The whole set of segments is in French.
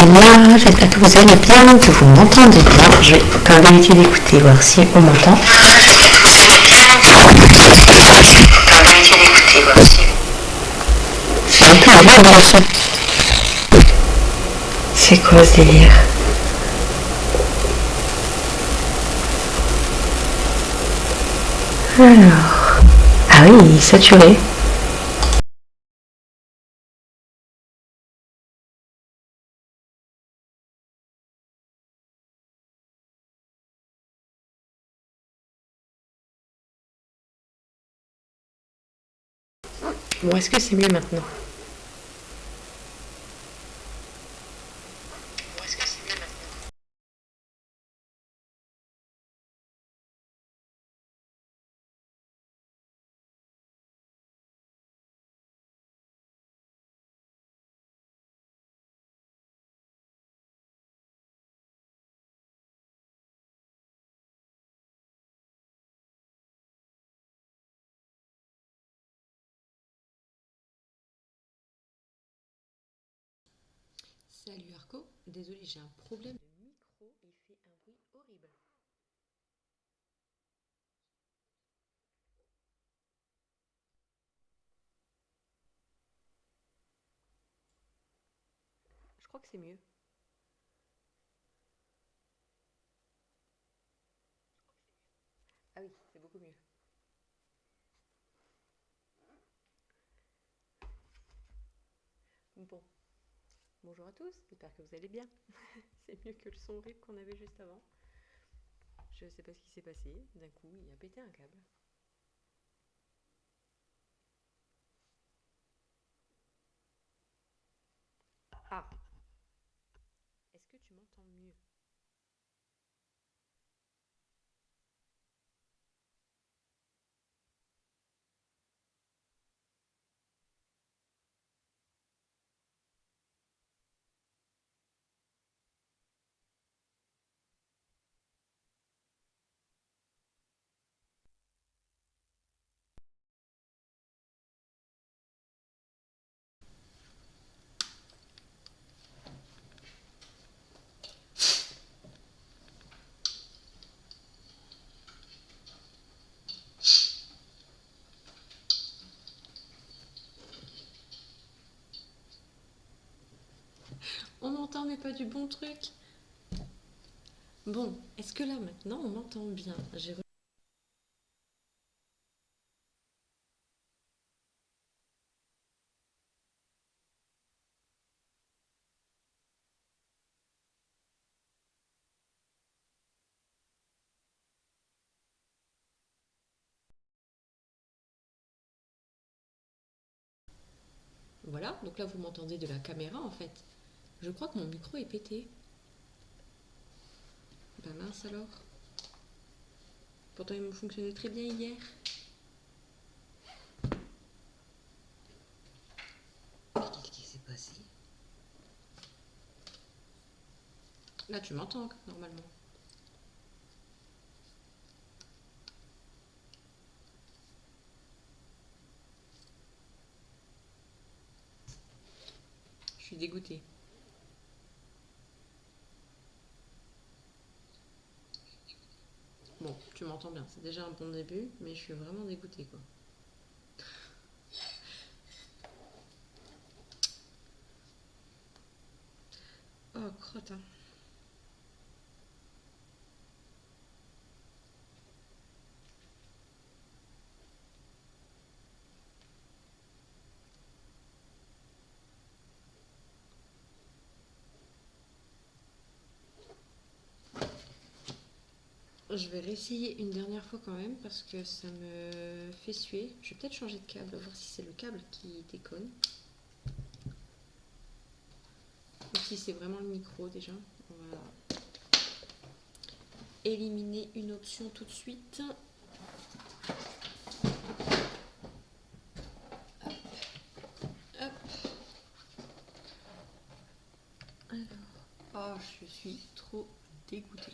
Voilà, j'espère que vous allez bien, que vous m'entendez bien. Je vais vérifier d'écouter, voir si on m'entend. C'est un peu bizarre le son. C'est quoi ce délire? Alors... Ah oui, saturé. Bon, est-ce que c'est mieux maintenant? Salut Arco, désolé, j'ai un problème de micro, il fait un bruit horrible. Je crois que c'est mieux. Ah oui, c'est beaucoup mieux. Bon, bonjour à tous, j'espère que vous allez bien. C'est mieux que le son horrible qu'on avait juste avant. Je sais pas ce qui s'est passé, d'un coup il a pété un câble. Ah, est-ce que tu m'entends mieux? On m'entend mais pas du bon truc. Bon, est-ce que là maintenant on m'entend bien? Voilà, donc là vous m'entendez de la caméra en fait. Je crois que mon micro est pété. Bah mince alors. Pourtant il me fonctionnait très bien hier. Qu'est-ce qui s'est passé? Là tu m'entends normalement. Je suis dégoûtée. Bon, tu m'entends bien, c'est déjà un bon début, mais je suis vraiment dégoûtée quoi. Oh, crotte, hein. Je vais réessayer une dernière fois quand même parce que ça me fait suer. Je vais peut-être changer de câble, voir si c'est le câble qui déconne. Ou si c'est vraiment le micro déjà. On va éliminer une option tout de suite. Hop. Alors, oh, je suis trop dégoûtée.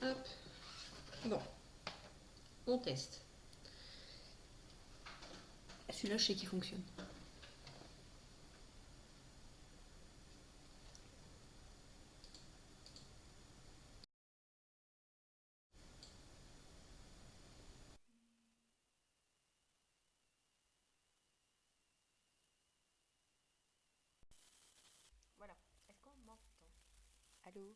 Hop. Bon, on teste. Celui-là, je sais qu'il fonctionne. Allô?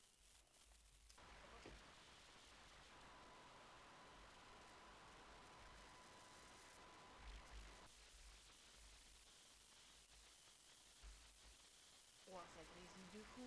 Ouah, ça grésille de fou.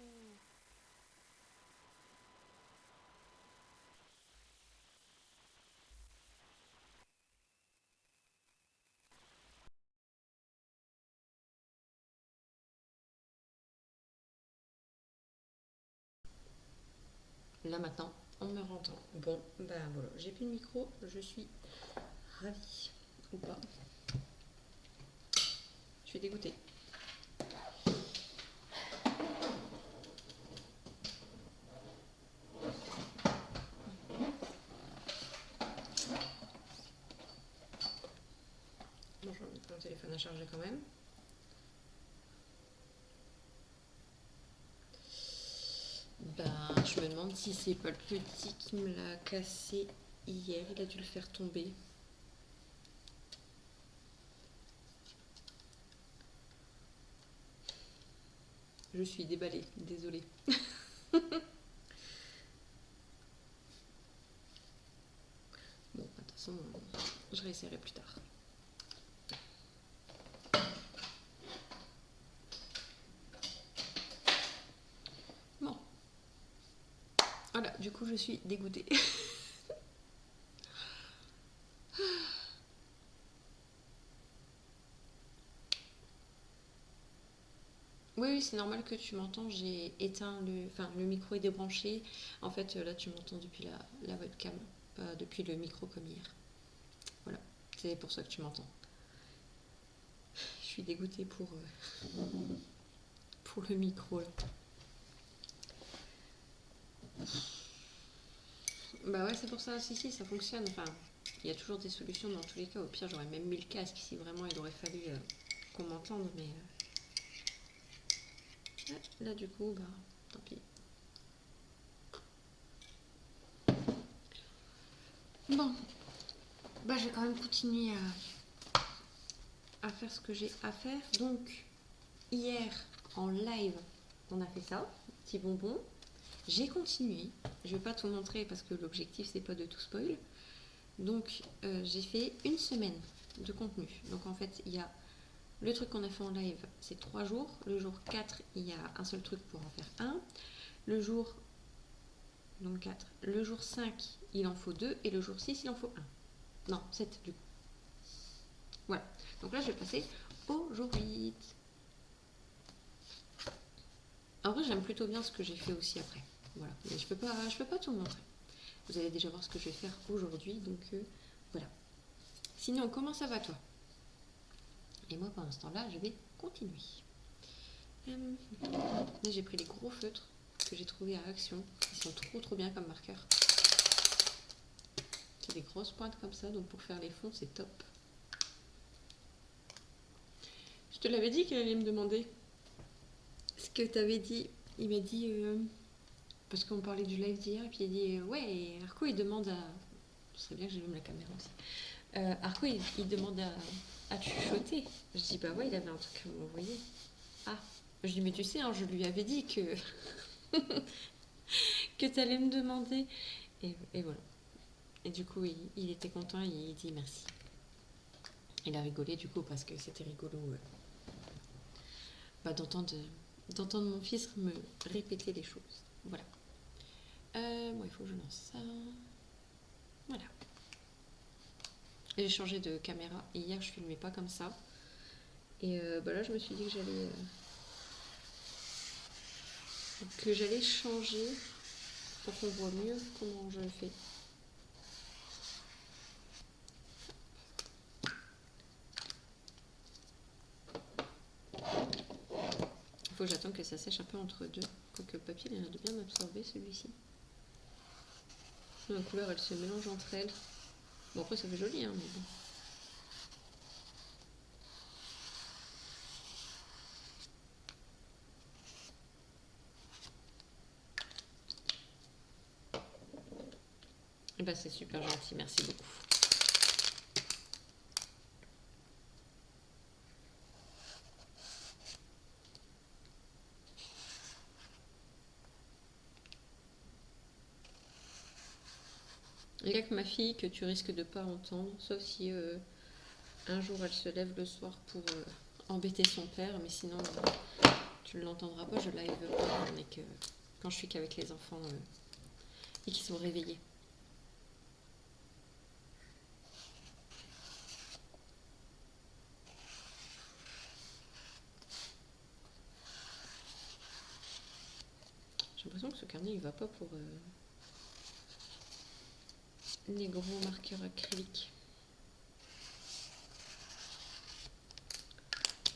Là maintenant, on me entend. Bon, ben voilà, j'ai plus de micro, je suis ravie. Ou pas. Je suis dégoûtée. Bon, je vais mettre mon téléphone à charger quand même. Ben, je me demande si c'est pas le petit qui me l'a cassé hier. Il a dû le faire tomber. Je suis déballée, désolée. Bon, de toute façon, je réessayerai plus tard. Bon. Voilà, du coup, je suis dégoûtée. Oui, c'est normal que tu m'entends. J'ai éteint le... Enfin, le micro est débranché. En fait, là, tu m'entends depuis la webcam, pas depuis le micro comme hier. Voilà, c'est pour ça que tu m'entends. Je suis dégoûtée pour le micro, là. Bah ouais, c'est pour ça. Si, ça fonctionne. Enfin, il y a toujours des solutions dans tous les cas. Au pire, j'aurais même mis le casque si vraiment il aurait fallu qu'on m'entende. Mais ouais, là, du coup, bah, tant pis. Bon, bah, je vais quand même continuer à faire ce que j'ai à faire. Donc, hier, en live, on a fait ça, petit bonbon. J'ai continué. Je vais pas tout montrer parce que l'objectif, c'est pas de tout spoil. Donc, j'ai fait une semaine de contenu. Donc, en fait, il y a le truc qu'on a fait en live, c'est 3 jours. Le jour 4, il y a un seul truc pour en faire un. Le jour... Donc 4. Le jour 5, il en faut 2. Et le jour 6, il en faut 1. Non, 7 du coup. Voilà. Donc là, je vais passer au jour 8. En vrai, j'aime plutôt bien ce que j'ai fait aussi après. Voilà. Mais je peux pas tout montrer. Vous allez déjà voir ce que je vais faire aujourd'hui. Donc voilà. Sinon, comment ça va toi? Et moi, pendant ce temps-là, je vais continuer. Là, j'ai pris les gros feutres que j'ai trouvés à Action. Ils sont trop bien comme marqueurs. C'est des grosses pointes comme ça, donc pour faire les fonds, c'est top. Je te l'avais dit qu'il allait me demander ce que tu avais dit. Il m'a dit, parce qu'on parlait du live d'hier, et puis il a dit, ouais, Arco, il demande à... Ce serait bien que j'allume la caméra aussi. Arco, il demande à chuchoter. Je dis, bah ouais, il avait un truc à m'envoyer. Ah, je dis, mais tu sais, hein, je lui avais dit que que tu allais me demander. Et voilà. Et du coup, il était content, il dit merci. Il a rigolé du coup parce que c'était rigolo d'entendre mon fils me répéter les choses. Voilà. Bon, il faut que je lance ça. Voilà. J'ai changé de caméra. Et hier, je filmais pas comme ça. Et bah là, je me suis dit que j'allais changer pour qu'on voit mieux comment je le fais. Il faut que j'attende que ça sèche un peu entre deux. Quoique le papier, il a l'air de bien absorber celui-ci. La couleur, elle se mélange entre elles. Bon, après, ça fait joli, hein, mais bon. Et bah, c'est super gentil, merci beaucoup. Il n'y a que ma fille que tu risques de pas entendre, sauf si un jour elle se lève le soir pour embêter son père, mais sinon tu ne l'entendras pas, je live pas, mais que quand je suis qu'avec les enfants et qu'ils sont réveillés. J'ai l'impression que ce carnet il va pas pour les gros marqueurs acryliques.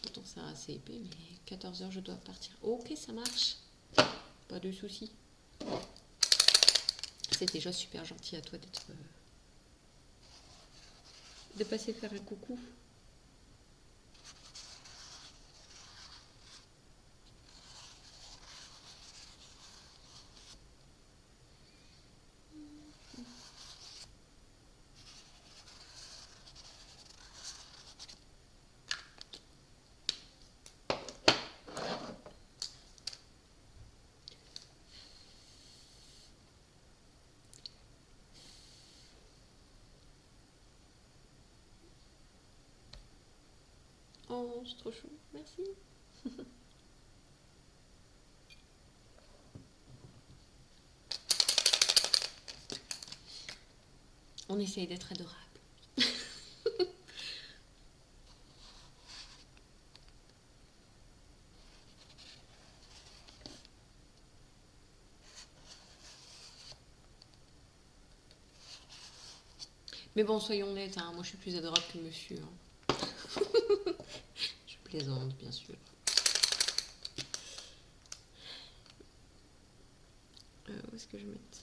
Pourtant c'est assez épais, mais 14h je dois partir. Ok, ça marche. Pas de soucis. C'est déjà super gentil à toi d'être de passer faire un coucou. Oh, c'est trop chou, merci. On essaye d'être adorable. Mais bon, soyons honnêtes, hein, moi je suis plus adorable que monsieur. Hein. Je plaisante, bien sûr. Où est-ce que je vais mettre?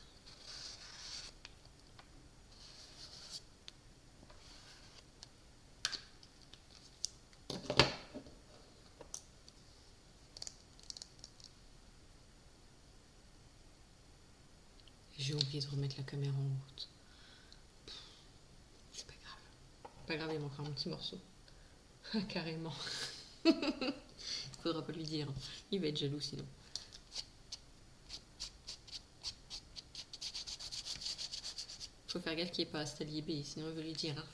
J'ai oublié de remettre la caméra en route. C'est pas grave. Pas grave, il manque un petit morceau. Carrément. Faudra pas lui dire. Il va être jaloux sinon. Faut faire gaffe qu'il n'y ait pas Astalier B, sinon il veut lui dire. Hein.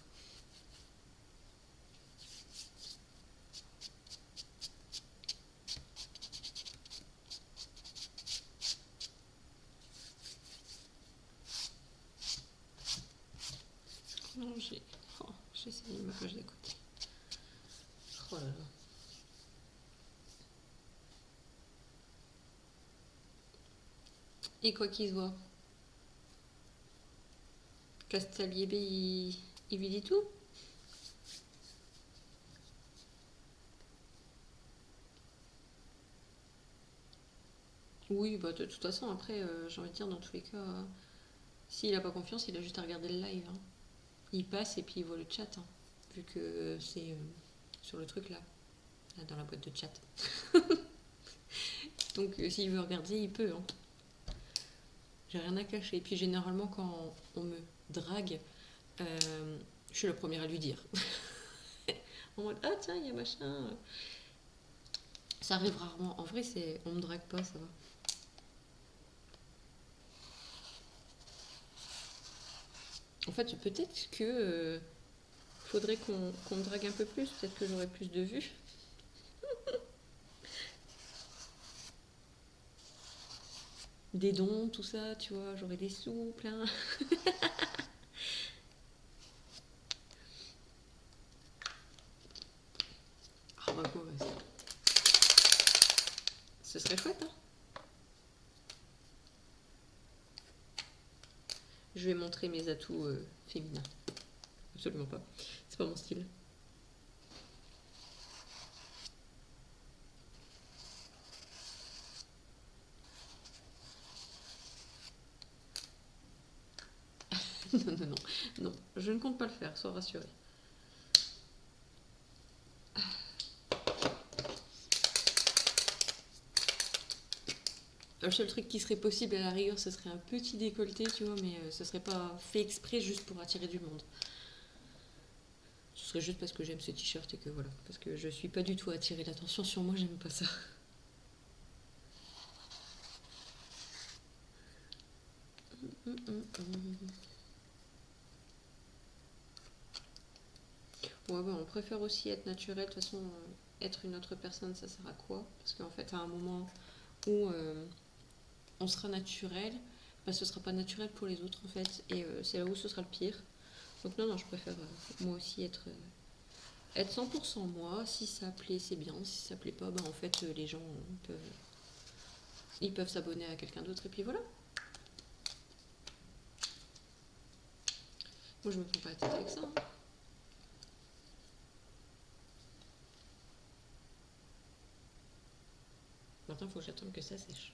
Non, j'ai essayé ma page d'à côté. Oh là là. Et quoi qu'il se voit. Castalier B, il lui dit tout. Oui, bah de toute façon, après, j'ai envie de dire, dans tous les cas, s'il a pas confiance, il a juste à regarder le live. Hein. Il passe et puis il voit le chat, hein, vu que c'est sur le truc là, dans la boîte de chat. Donc s'il veut regarder, il peut. Hein. J'ai rien à cacher. Et puis généralement, quand on me drague, je suis la première à lui dire. En mode, ah tiens, il y a machin. Ça arrive rarement. En vrai, on me drague pas, ça va. En fait, peut-être que faudrait qu'on me drague un peu plus. Peut-être que j'aurais plus de vues. Des dons, tout ça, tu vois, j'aurais des sous, plein. Ah bah quoi, ce serait chouette, hein. Je vais montrer mes atouts féminins. Absolument pas. C'est pas mon style. Non, je ne compte pas le faire, sois rassuré. Le seul truc qui serait possible à la rigueur, ce serait un petit décolleté, tu vois, mais ce serait pas fait exprès juste pour attirer du monde. Ce serait juste parce que j'aime ce t-shirt et que voilà. Parce que je suis pas du tout à attirer l'attention sur moi, j'aime pas ça. Ouais, bah, on préfère aussi être naturel. De toute façon, être une autre personne, ça sert à quoi? Parce qu'en fait, à un moment où on sera naturel, bah, ce sera pas naturel pour les autres en fait. Et c'est là où ce sera le pire. Donc non, non, je préfère moi aussi être 100% moi. Si ça plaît, c'est bien. Si ça plaît pas, bah, en fait, les gens ils peuvent s'abonner à quelqu'un d'autre et puis voilà. Moi, je me prends pas la tête avec ça, hein. Maintenant, il faut que j'attende que ça sèche.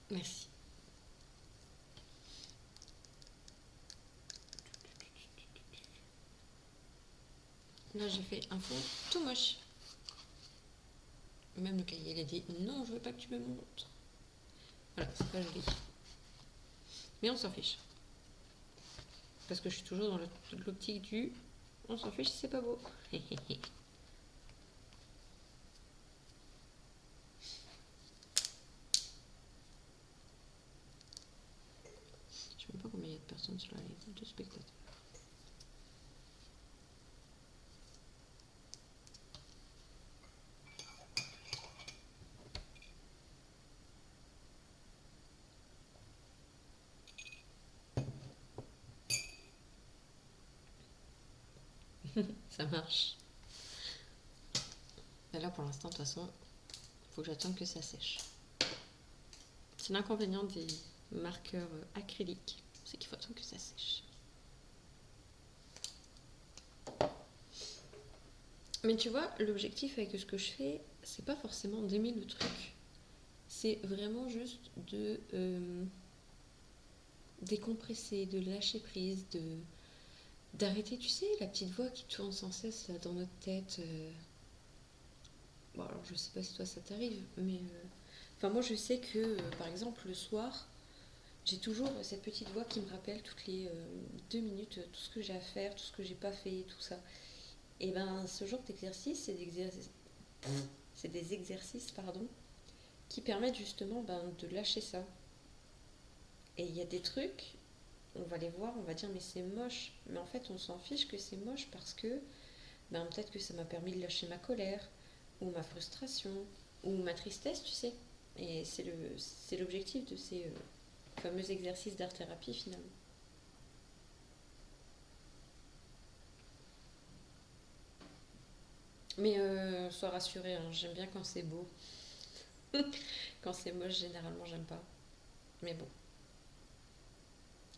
Merci. Là, j'ai fait un fond tout moche. Même le cahier, il a dit non, je veux pas que tu me montres. Voilà, c'est pas joli. Mais on s'en fiche. Parce que je suis toujours dans l'optique du on s'en fiche si c'est pas beau. Je sais même pas combien il y a de personnes sur la live, de spectateurs. Ça marche. Et là, pour l'instant, de toute façon, il faut que j'attende que ça sèche. C'est l'inconvénient des marqueurs acryliques, c'est qu'il faut attendre que ça sèche. Mais tu vois, l'objectif avec ce que je fais, c'est pas forcément d'aimer le truc. C'est vraiment juste de décompresser, de lâcher prise, d'arrêter, tu sais, la petite voix qui tourne sans cesse là, dans notre tête. Bon, alors je sais pas si toi ça t'arrive, mais enfin moi je sais que par exemple le soir, j'ai toujours cette petite voix qui me rappelle toutes les 2 minutes tout ce que j'ai à faire, tout ce que j'ai pas fait, tout ça. Et ben ce genre d'exercice, c'est des exercices pardon, qui permettent justement de lâcher ça. Et il y a des trucs, on va les voir, on va dire mais c'est moche, mais en fait on s'en fiche que c'est moche parce que peut-être que ça m'a permis de lâcher ma colère, ou ma frustration, ou ma tristesse, tu sais. Et c'est l'objectif de ces fameux exercices d'art-thérapie finalement. Mais sois rassuré, hein, j'aime bien quand c'est beau. Quand c'est moche, généralement, j'aime pas. Mais bon,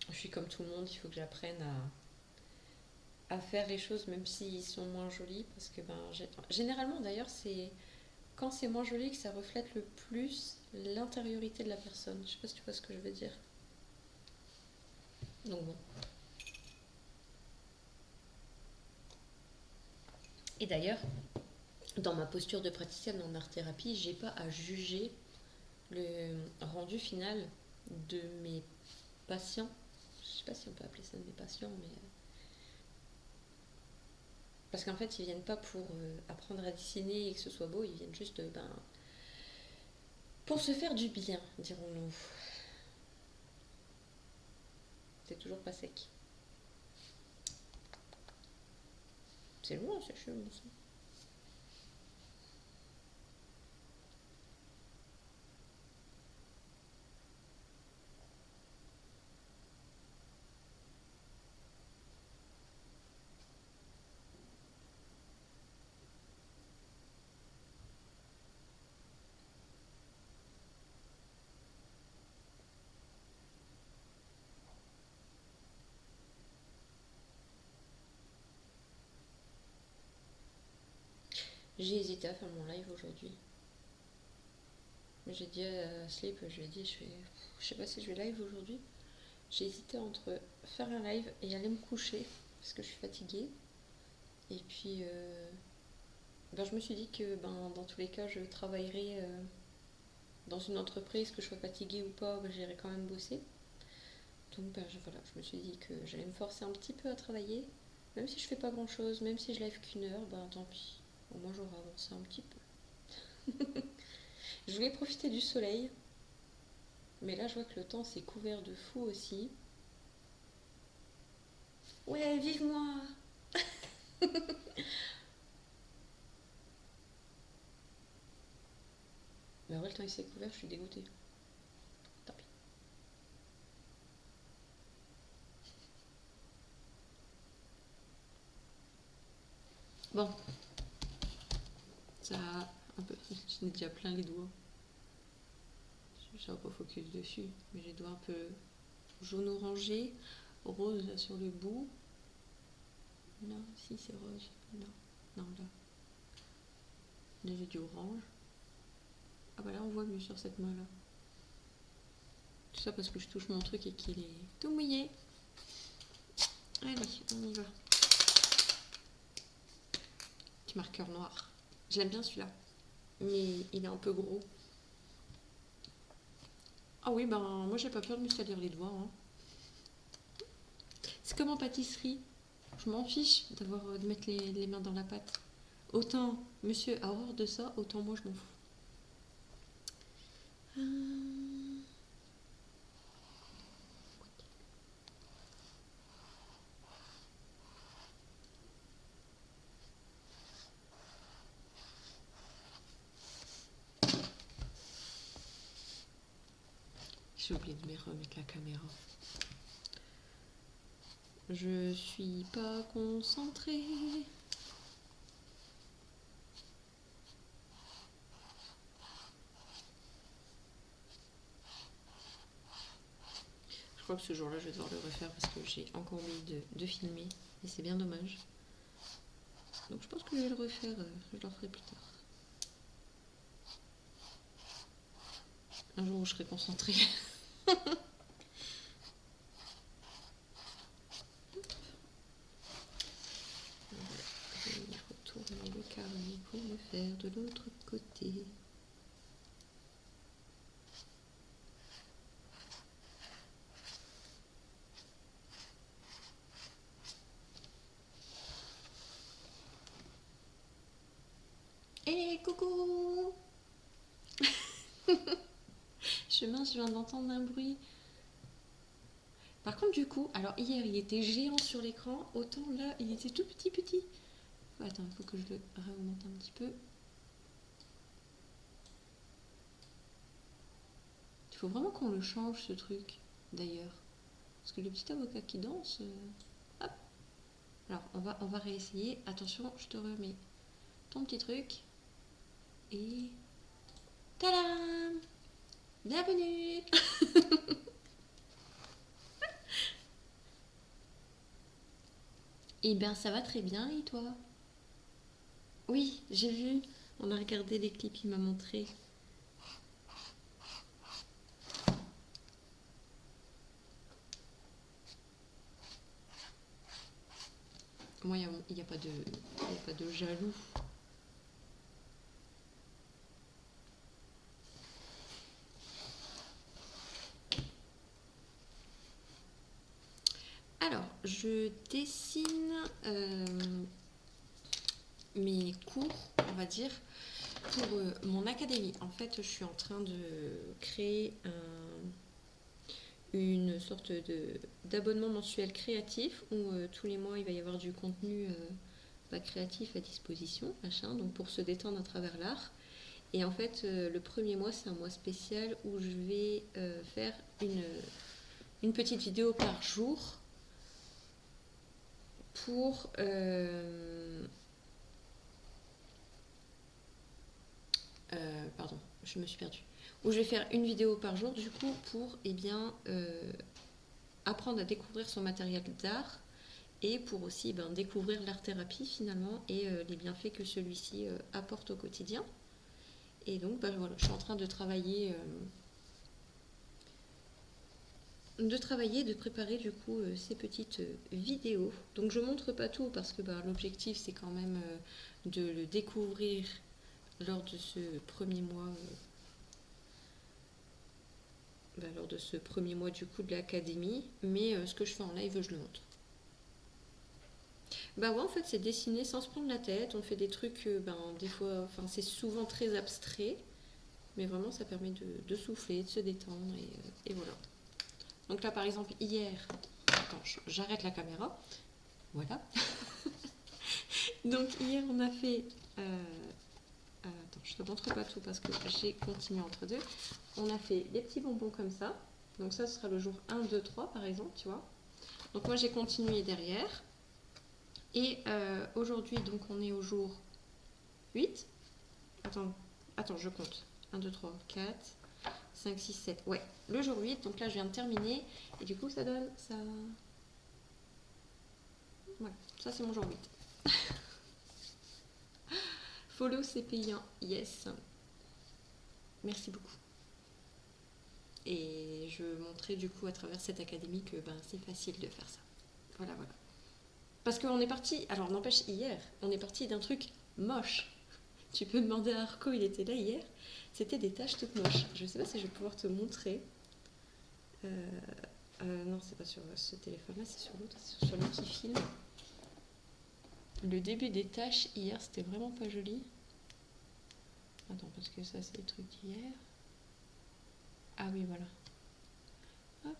je suis comme tout le monde, il faut que j'apprenne à faire les choses même s'ils sont moins jolis. Parce que généralement d'ailleurs, c'est quand c'est moins joli que ça reflète le plus l'intériorité de la personne. Je sais pas si tu vois ce que je veux dire. Donc bon. Et d'ailleurs, dans ma posture de praticienne en art-thérapie, j'ai pas à juger le rendu final de mes patients. Je sais pas si on peut appeler ça de mes patients, mais parce qu'en fait, ils viennent pas pour apprendre à dessiner et que ce soit beau, ils viennent juste pour se faire du bien, dirons-nous. C'est toujours pas sec. C'est loin, c'est chelou ça. J'ai hésité à faire mon live aujourd'hui. J'ai dit à Sleep, je lui ai dit, je sais pas si je vais live aujourd'hui. J'ai hésité entre faire un live et aller me coucher parce que je suis fatiguée. Et puis, je me suis dit que dans tous les cas, je travaillerai dans une entreprise, que je sois fatiguée ou pas, j'irai quand même bosser. Donc voilà, je me suis dit que j'allais me forcer un petit peu à travailler. Même si je fais pas grand chose, même si je live qu'une heure, tant pis. Au moins j'aurai avancé un petit peu. Je voulais profiter du soleil. Mais là, je vois que le temps s'est couvert de fou aussi. Ouais, vive moi! Mais en vrai, le temps il s'est couvert, je suis dégoûtée. Tant pis. Bon, ça un peu. J'en ai déjà plein les doigts. Je ne pas focus dessus, mais j'ai les doigts un peu jaune orangé, rose là sur le bout. Non, si c'est rose. Non, non là. Là j'ai du orange. Ah bah là on voit mieux sur cette main là. Tout ça parce que je touche mon truc et qu'il est tout mouillé. Allez, on y va. Petit marqueur noir. Je l'aime bien celui-là. Mais il est un peu gros. Ah oui, ben moi j'ai pas peur de me salir les doigts. Hein. C'est comme en pâtisserie. Je m'en fiche de mettre les mains dans la pâte. Autant monsieur a horreur de ça, autant moi je m'en fous. J'ai oublié de me remettre la caméra. Je suis pas concentrée. Je crois que ce jour-là, je vais devoir le refaire parce que j'ai encore oublié de filmer. Et c'est bien dommage. Donc je pense que je vais le refaire. Je le referai plus tard. Un jour où je serai concentrée. Il faut tourner le carnet pour le faire de l'autre côté. Hé, coucou! Je viens d'entendre un bruit. Par contre, du coup, alors hier il était géant sur l'écran, autant là il était tout petit. Attends, il faut que je le remonte un petit peu. Il faut vraiment qu'on le change ce truc, d'ailleurs. Parce que le petit avocat qui danse. Hop! Alors, on va réessayer. Attention, je te remets ton petit truc. Et. Tadam! Bienvenue! Eh bien, ça va très bien, et toi? Oui, j'ai vu. On a regardé les clips, il m'a montré. Moi, il n'y a pas de jaloux. Alors, je dessine mes cours, on va dire, pour mon académie. En fait, je suis en train de créer une sorte d'abonnement mensuel créatif où tous les mois il va y avoir du contenu créatif à disposition, machin, donc pour se détendre à travers l'art. Et en fait, le premier mois, c'est un mois spécial où je vais faire une petite vidéo par jour pour pardon, je me suis perdue. Où je vais faire une vidéo par jour, du coup, pour apprendre à découvrir son matériel d'art et pour aussi découvrir l'art-thérapie finalement et les bienfaits que celui-ci apporte au quotidien. Et donc, voilà, je suis en train de travailler, de préparer du coup ces petites vidéos. Donc, je montre pas tout parce que l'objectif c'est quand même de le découvrir lors de ce premier mois. Lors de ce premier mois du coup de l'académie, mais ce que je fais en live, je le montre. Ouais, en fait, c'est dessiner sans se prendre la tête. On fait des trucs, des fois, c'est souvent très abstrait. mais vraiment ça permet de souffler, de se détendre et voilà. Donc là par exemple hier, attends, j'arrête la caméra, voilà. Donc hier on a fait, attends je te montre pas tout parce que j'ai continué entre deux, on a fait des petits bonbons comme ça, donc ça ce sera le jour 1, 2, 3 par exemple, tu vois. Donc moi j'ai continué derrière, et aujourd'hui donc on est au jour 8, attends je compte, 1, 2, 3, 4, 5, 6, 7, ouais, le jour 8, donc là je viens de terminer, et du coup ça donne ça, voilà, ça c'est mon jour 8. Follow c'est payant, yes, merci beaucoup. Et je montrais du coup à travers cette académie que ben, c'est facile de faire ça. Voilà, voilà. Parce qu'on est parti, alors n'empêche hier, on est parti d'un truc moche. Tu peux demander à Arco, il était là hier. C'était des tâches toutes moches. Je sais pas si je vais pouvoir te montrer. Non, c'est pas sur ce téléphone-là, c'est sur l'autre, c'est sur l'autre qui filme. Le début des tâches hier, c'était vraiment pas joli. Attends, parce que ça, c'est les trucs d'hier. Ah oui, voilà. Hop.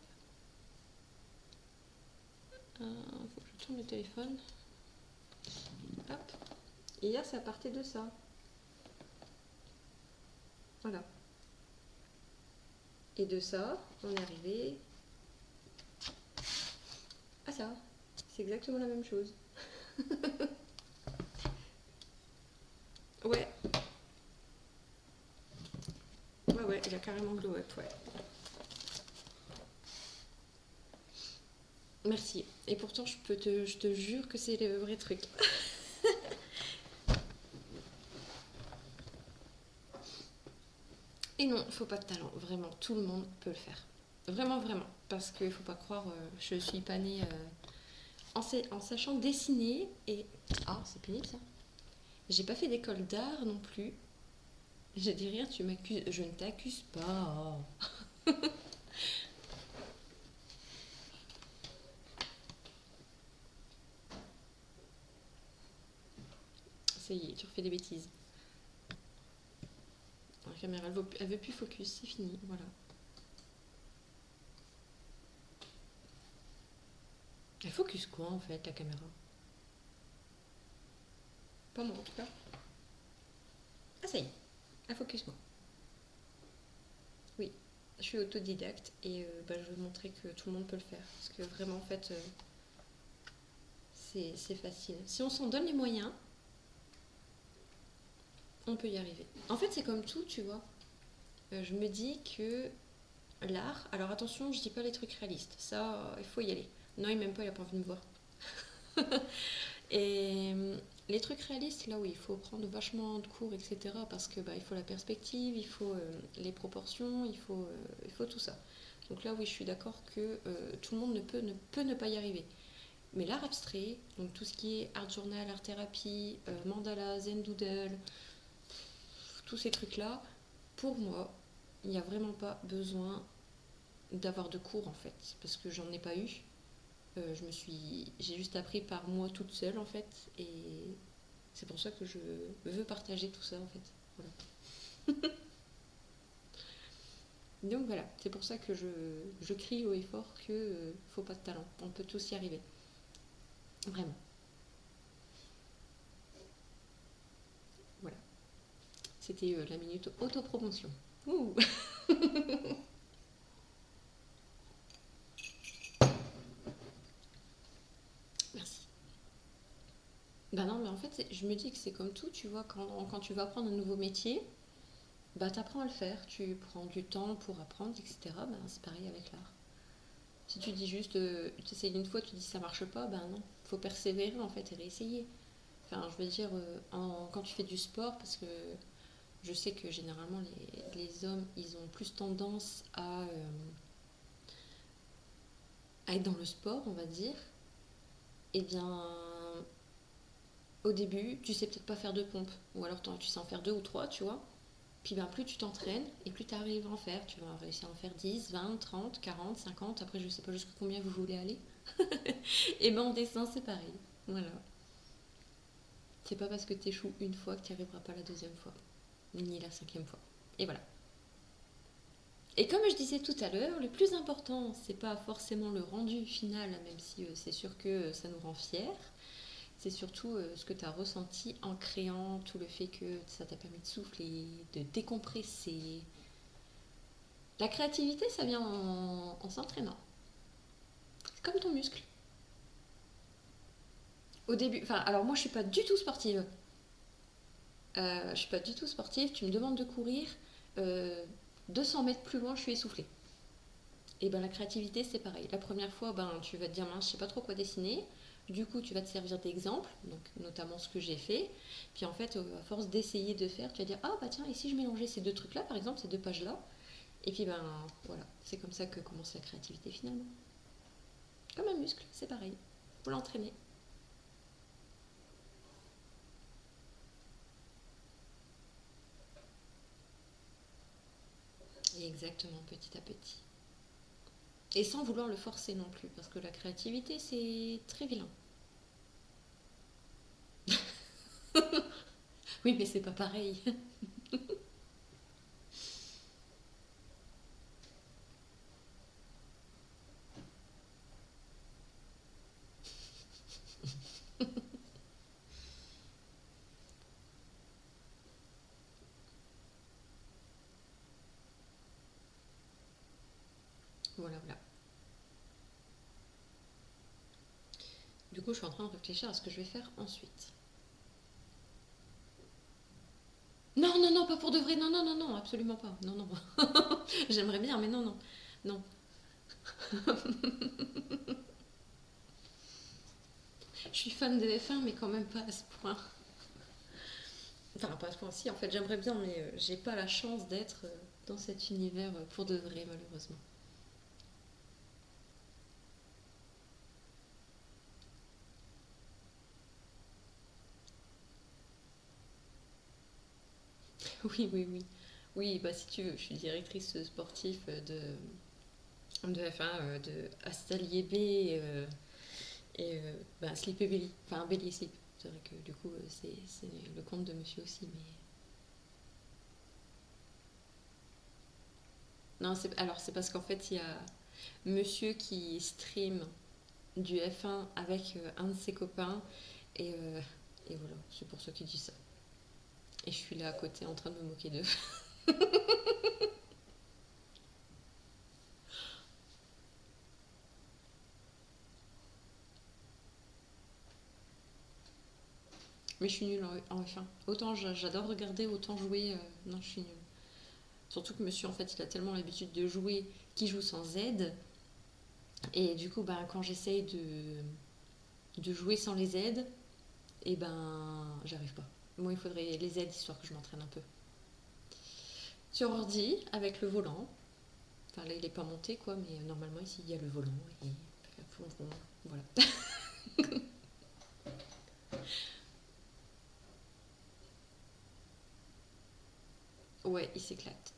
Faut que je tourne le téléphone. Hop. Et hier, ça partait de ça. Voilà. Et de ça, on est arrivé à ça. C'est exactement la même chose. Ouais. Ouais, il a carrément glow up, ouais. Merci. Et pourtant, je te jure que c'est le vrai truc. Et non, faut pas de talent. Vraiment, tout le monde peut le faire. Vraiment, vraiment. Parce qu'il faut pas croire, je suis pas née en sachant dessiner et... Ah, c'est pénible ça. J'ai pas fait d'école d'art non plus. J'ai dit rien, tu m'accuses. Je ne t'accuse pas. Ça y est, tu refais des bêtises. La caméra, elle veut plus focus, c'est fini, voilà. Elle focus quoi en fait, la caméra? Pas moi en tout cas. Ah ça y est, elle focus moi. Oui, je suis autodidacte et bah, je veux montrer que tout le monde peut le faire. Parce que vraiment en fait, c'est facile. Si on s'en donne les moyens, on peut y arriver. En fait c'est comme tout, tu vois. Je me dis que l'art, alors attention, je dis pas les trucs réalistes, ça il faut y aller. Non, il m'aime pas, il a pas envie de me voir. Et les trucs réalistes, là oui, il faut prendre vachement de cours, etc. Parce que bah, il faut la perspective, il faut les proportions, il faut tout ça. Donc là oui, je suis d'accord que tout le monde peut ne pas y arriver. Mais l'art abstrait, donc tout ce qui est art journal, art thérapie, mandala, zen doodle, tous ces trucs-là, pour moi, il n'y a vraiment pas besoin d'avoir de cours en fait, parce que j'en ai pas eu. J'ai juste appris par moi toute seule en fait, et c'est pour ça que je veux partager tout ça en fait. Voilà. Donc voilà, c'est pour ça que je crie haut et fort que faut pas de talent, on peut tous y arriver. Vraiment. Voilà. C'était la minute autopromotion. Ouh. Merci. Bah non, mais en fait, je me dis que c'est comme tout, tu vois, quand tu vas apprendre un nouveau métier, bah t'apprends à le faire, tu prends du temps pour apprendre, etc. Bah c'est pareil avec l'art. Si tu dis juste, tu essayes une fois, tu dis ça marche pas, ben non, faut persévérer en fait et réessayer. Enfin, je veux dire, quand tu fais du sport, parce que je sais que généralement les hommes, ils ont plus tendance à être dans le sport, on va dire. Et bien, au début, tu sais peut-être pas faire de pompe, ou alors tu sais en faire deux ou trois, tu vois. Puis ben, plus tu t'entraînes et plus tu arrives à en faire. Tu vas réussir à en faire 10, 20, 30, 40, 50. Après, je sais pas jusqu'à combien vous voulez aller. Et ben en dessin, c'est pareil. Voilà. C'est pas parce que tu échoues une fois que tu n'y arriveras pas la deuxième fois, ni la cinquième fois. Et voilà. Et comme je disais tout à l'heure, le plus important, c'est pas forcément le rendu final, même si c'est sûr que ça nous rend fiers. C'est surtout ce que tu as ressenti en créant, tout le fait que ça t'a permis de souffler, de décompresser. La créativité, ça vient en s'entraînant. C'est comme ton muscle. Au début, enfin, alors moi je suis pas du tout sportive. Je suis pas du tout sportive. Tu me demandes de courir, euh, 200 mètres plus loin, je suis essoufflée. Et ben la créativité, c'est pareil. La première fois, ben tu vas te dire mince, je sais pas trop quoi dessiner. Du coup, tu vas te servir d'exemple, donc notamment ce que j'ai fait. Puis en fait, à force d'essayer de faire, tu vas dire ah bah tiens, et si je mélangeais ces deux trucs-là, par exemple, ces deux pages-là. Et puis ben voilà, c'est comme ça que commence la créativité finalement. Comme un muscle, c'est pareil. Faut l'entraîner. Et exactement, petit à petit. Et sans vouloir le forcer non plus, parce que la créativité, c'est très vilain. Oui, mais c'est pas pareil. Voilà, voilà. Du coup, je suis en train de réfléchir à ce que je vais faire ensuite. Non, non, non, pas pour de vrai. Non, non, non, non, absolument pas. Non, non. J'aimerais bien, mais non, non. Non. Je suis fan de F1, mais quand même pas à ce point. Enfin, pas à ce point. Si, en fait, j'aimerais bien, mais j'ai pas la chance d'être dans cet univers pour de vrai, malheureusement. Oui, oui, oui. Oui, bah si tu veux, je suis directrice sportive de F1, de Astalier B bah, Slip et Belly. Enfin, Belly et Slip. C'est vrai que du coup, c'est le compte de monsieur aussi, mais... Non, alors c'est parce qu'en fait, il y a monsieur qui stream du F1 avec un de ses copains, et, euh, et voilà, c'est pour ça qu'il dit ça. Et je suis là à côté en train de me moquer d'eux. Mais je suis nulle en F1. Autant j'adore regarder, autant jouer, non, je suis nulle. Surtout que monsieur, en fait, il a tellement l'habitude de jouer qu'il joue sans Z. Et du coup, ben, quand j'essaye de jouer sans les aides, et ben, j'arrive pas. Moi, il faudrait les aides histoire que je m'entraîne un peu. Sur ordi, avec le volant. Enfin, là, il est pas monté, quoi, mais normalement, ici, il y a le volant. Et voilà. Ouais, il s'éclate.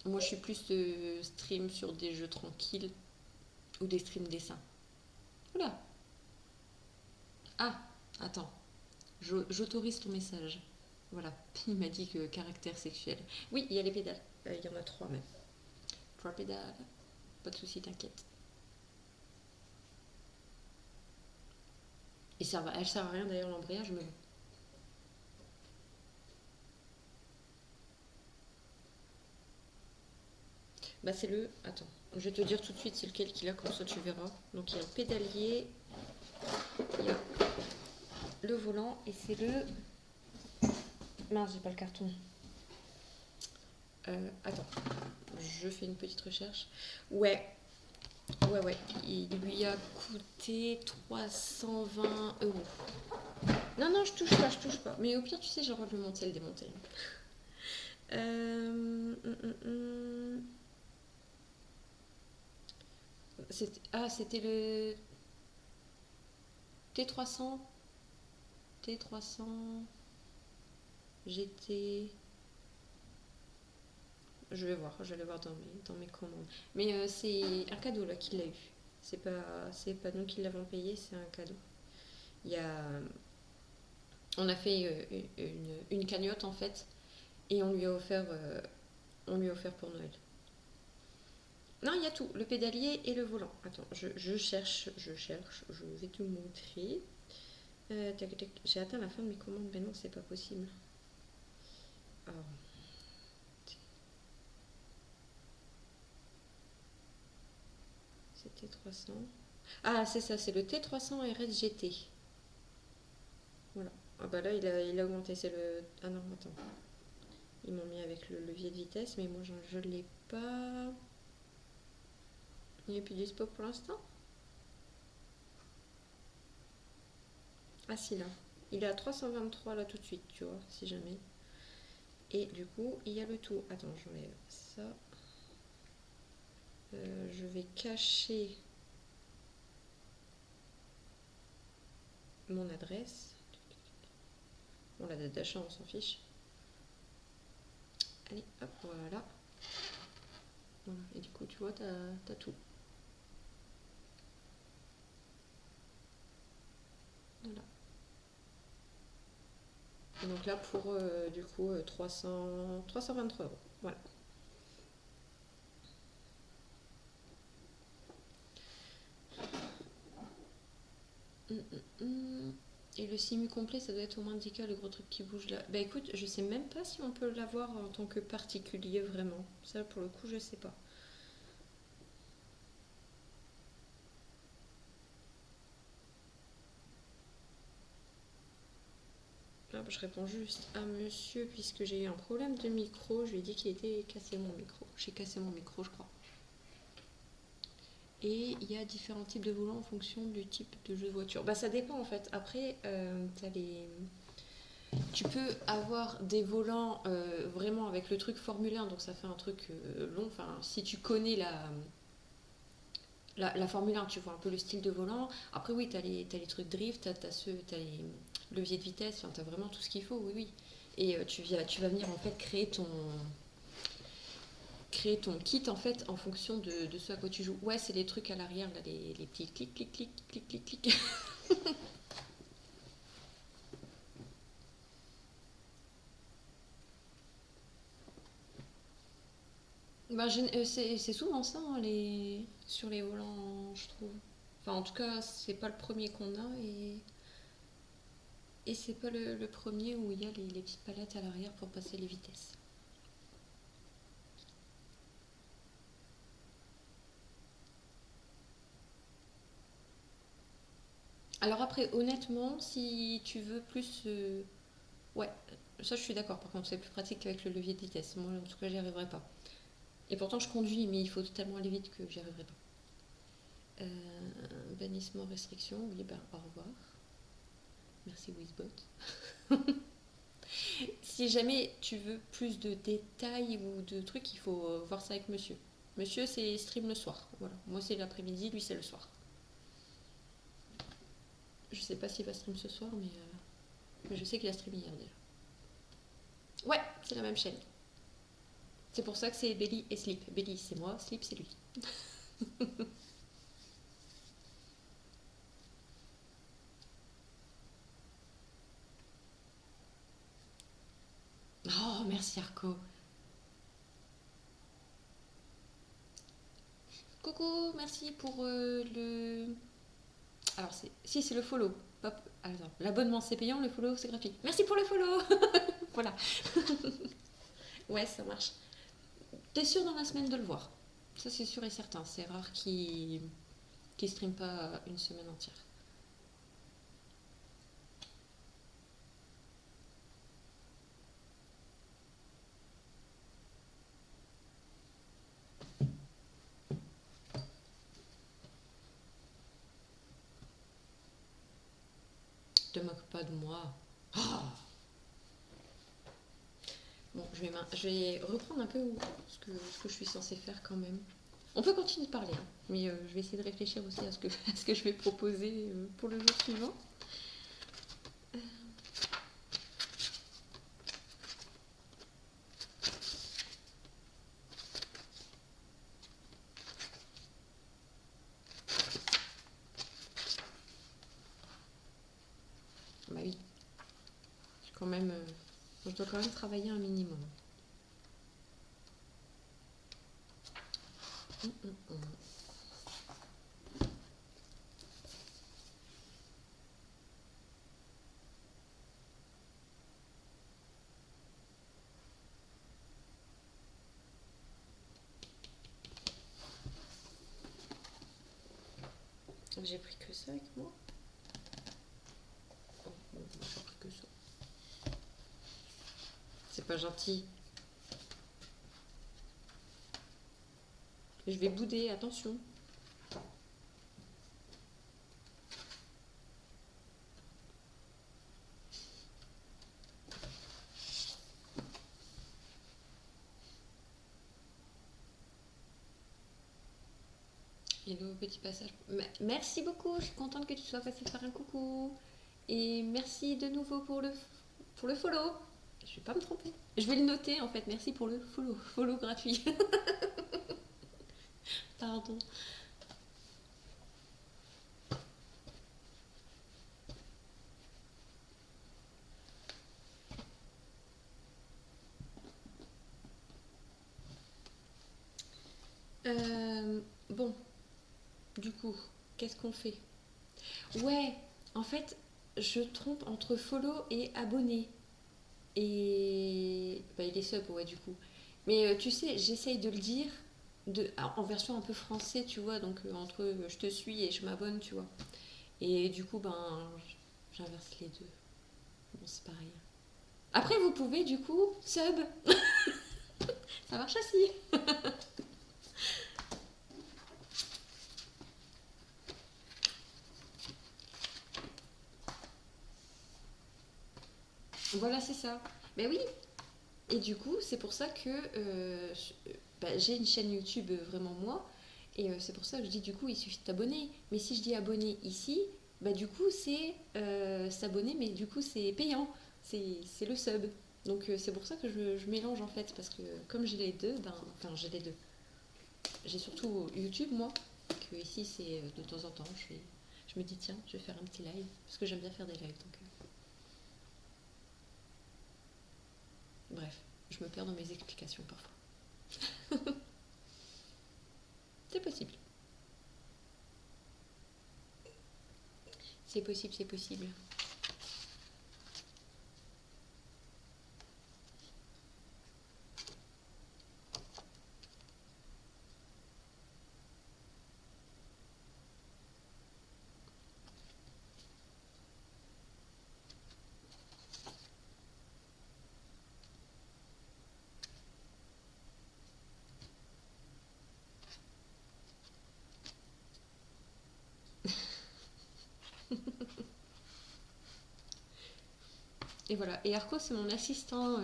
Moi, je suis plus de stream sur des jeux tranquilles ou des streams dessins. Oula. Ah, attends. J'autorise ton message. Voilà. Il m'a dit que caractère sexuel. Oui, il y a les pédales. Il y en a trois même. Trois pédales. Pas de soucis, t'inquiète. Et ça va, elles servent à rien d'ailleurs l'embrayage, mais bon. Bah c'est le. Attends, je vais te dire tout de suite c'est lequel qu'il a, comme ça tu verras. Donc il y a le pédalier, il y a le volant et c'est le. Mince, j'ai pas le carton. Attends, je fais une petite recherche. Ouais, ouais, ouais. Il lui a coûté 320 euros. Non, non, je touche pas, je touche pas. Mais au pire, tu sais, j'ai le droit de le monter et le démonter. Hum. C'était le T300. T300. GT. Je vais voir dans mes commandes. Mais c'est un cadeau là qu'il a eu. C'est pas nous qui l'avons payé, c'est un cadeau. Il y a, on a fait une cagnotte en fait et on lui a offert On lui a offert pour Noël. Non, il y a tout, le pédalier et le volant. Attends, je cherche, je vais te montrer. Tac, tac. J'ai atteint la fin de mes commandes, mais non, c'est pas possible. Alors, c'était 300. Ah, c'est ça, c'est le T300 RS GT. Voilà. Ah bah là, il a augmenté, c'est le... Ah non, attends. Ils m'ont mis avec le levier de vitesse, mais moi, je l'ai pas... Il n'y a plus dispo pour l'instant. Ah si, là. Il est à 323 là tout de suite, tu vois, si jamais. Et du coup, il y a le tout. Attends, j'enlève ça. Je vais cacher mon adresse. Bon, la date d'achat, on s'en fiche. Allez, hop, voilà. Voilà. Et du coup, tu vois, t'as tout. Voilà. Et donc là, pour du coup 323 euros. Voilà. Et le simu complet, ça doit être au moins 10K, le gros truc qui bouge là. Bah écoute, je sais même pas si on peut l'avoir en tant que particulier vraiment. Ça, pour le coup, je sais pas. Hop, je réponds juste à monsieur, puisque j'ai eu un problème de micro. Je lui ai dit qu'il était cassé mon micro. J'ai cassé mon micro, je crois. Et il y a différents types de volants en fonction du type de jeu de voiture. Bah ça dépend en fait. Après, tu peux avoir des volants vraiment avec le truc Formule 1, donc ça fait un truc long. Enfin, si tu connais la Formule 1, tu vois un peu le style de volant. Après, oui, t'as les trucs drift, t'as les leviers de vitesse, enfin, t'as vraiment tout ce qu'il faut, oui, oui. Et tu vas venir en fait créer ton kit en fait en fonction de ce à quoi tu joues. Ouais, c'est les trucs à l'arrière, là, les petits clic, clic, clic, clic, clic, clic. Bah, c'est souvent ça, hein, sur les volants, je trouve. Enfin, en tout cas, c'est pas le premier qu'on a et c'est pas le premier où il y a les petites palettes à l'arrière pour passer les vitesses. Alors après, honnêtement, si tu veux plus... ouais, ça je suis d'accord, par contre c'est plus pratique qu'avec le levier de vitesse. Moi, en tout cas, j'y arriverai pas. Et pourtant, je conduis, mais il faut tellement aller vite que j'y arriverai pas. Bannissement, restriction, oui, ben au revoir. Merci Wizbot. Si jamais tu veux plus de détails ou de trucs, il faut voir ça avec monsieur. Monsieur, c'est stream le soir. Voilà. Moi, c'est l'après-midi, lui, c'est le soir. Je sais pas s'il va stream ce soir, mais je sais qu'il a stream hier déjà. Ouais, c'est la même chaîne. C'est pour ça que c'est Belly et Slip. Belly, c'est moi, Slip, c'est lui. Oh, merci Arco. Coucou, merci pour le... Alors, si, c'est le follow. Hop, attends. L'abonnement, c'est payant, le follow, c'est gratuit. Merci pour le follow. Voilà. Ouais, ça marche. T'es sûr dans la semaine de le voir. Ça, c'est sûr et certain. C'est rare qu'il stream pas une semaine entière. Te moque pas de moi. Oh. Bon, je vais reprendre un peu ce que je suis censée faire quand même. On peut continuer de parler, hein, mais je vais essayer de réfléchir aussi à à ce que je vais proposer pour le jour suivant. Bah oui, quand même, je dois quand même travailler un minimum. J'ai pris que ça avec moi. Oh, bon, j'ai pris que ça. C'est pas gentil. Je vais bouder, attention. Hello, petit passage. Merci beaucoup, je suis contente que tu sois passé faire un coucou. Et merci de nouveau pour le follow. Je vais pas me tromper. Je vais le noter en fait. Merci pour le follow. Follow gratuit. Pardon. Bon, du coup, qu'est-ce qu'on fait? Ouais, en fait, je trompe entre follow et abonné. Et bah, il est sub, ouais, du coup. Mais tu sais, j'essaye de le dire en version un peu français, tu vois, donc entre je te suis et je m'abonne, tu vois. Et du coup, ben, j'inverse les deux. Bon, c'est pareil. Après, vous pouvez, du coup, sub. Ça marche aussi. Voilà, c'est ça. Ben oui. Et du coup, c'est pour ça que bah, j'ai une chaîne YouTube vraiment moi. Et c'est pour ça que je dis du coup, il suffit de t'abonner. Mais si je dis abonner ici, bah du coup, c'est s'abonner, mais du coup, c'est payant. C'est le sub. Donc c'est pour ça que je mélange en fait. Parce que comme j'ai les deux, ben, enfin j'ai les deux. J'ai surtout YouTube moi. Que ici, c'est de temps en temps, je me dis tiens, je vais faire un petit live. Parce que j'aime bien faire des lives. Donc, bref, je me perds dans mes explications parfois. C'est possible. C'est possible, c'est possible. Et voilà. Et Arco, c'est mon assistant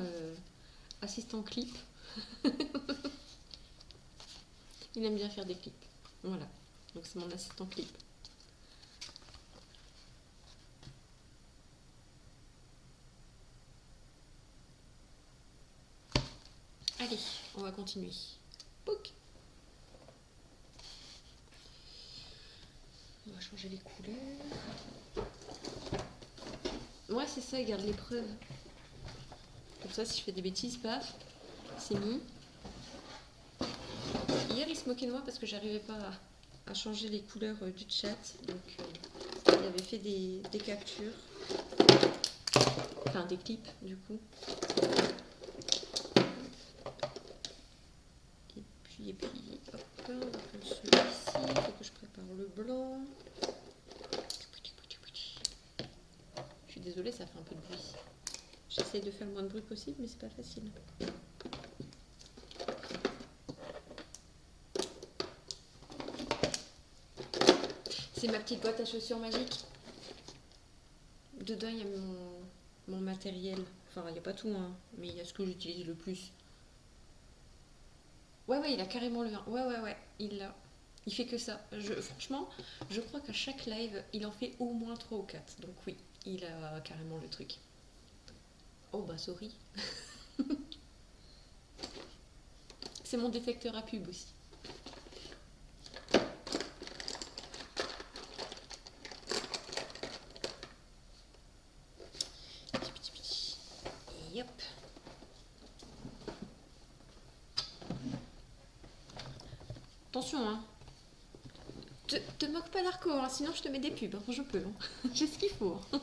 clip. Il aime bien faire des clips. Voilà. Donc c'est mon assistant clip. Allez, on va continuer. Pouc. On va changer les couleurs. Ouais, c'est ça, il garde les preuves. Comme ça, si je fais des bêtises, paf, c'est mis. Hier, il se moquait de moi parce que j'arrivais pas à changer les couleurs du chat. Donc, il avait fait des captures. Enfin, des clips, du coup. Et puis, hop, on va prendre celui-ci. Il faut que je prépare le blanc. Je suis désolée, ça fait un peu de bruit. J'essaye de faire le moins de bruit possible, mais c'est pas facile. C'est ma petite boîte à chaussures magique. Dedans, il y a mon matériel. Enfin, il n'y a pas tout, hein, mais il y a ce que j'utilise le plus. Ouais, il a carrément le 1. Ouais, il l'a. Il fait que ça. Franchement, je crois qu'à chaque live, il en fait au moins 3 ou 4. Donc oui, il a carrément le truc. Oh bah sorry. C'est mon détecteur à pub aussi. Et hop. Attention, hein. Te moque pas d'Arco, hein, sinon je te mets des pubs. Hein, je peux. Hein. J'ai ce qu'il faut. Hein.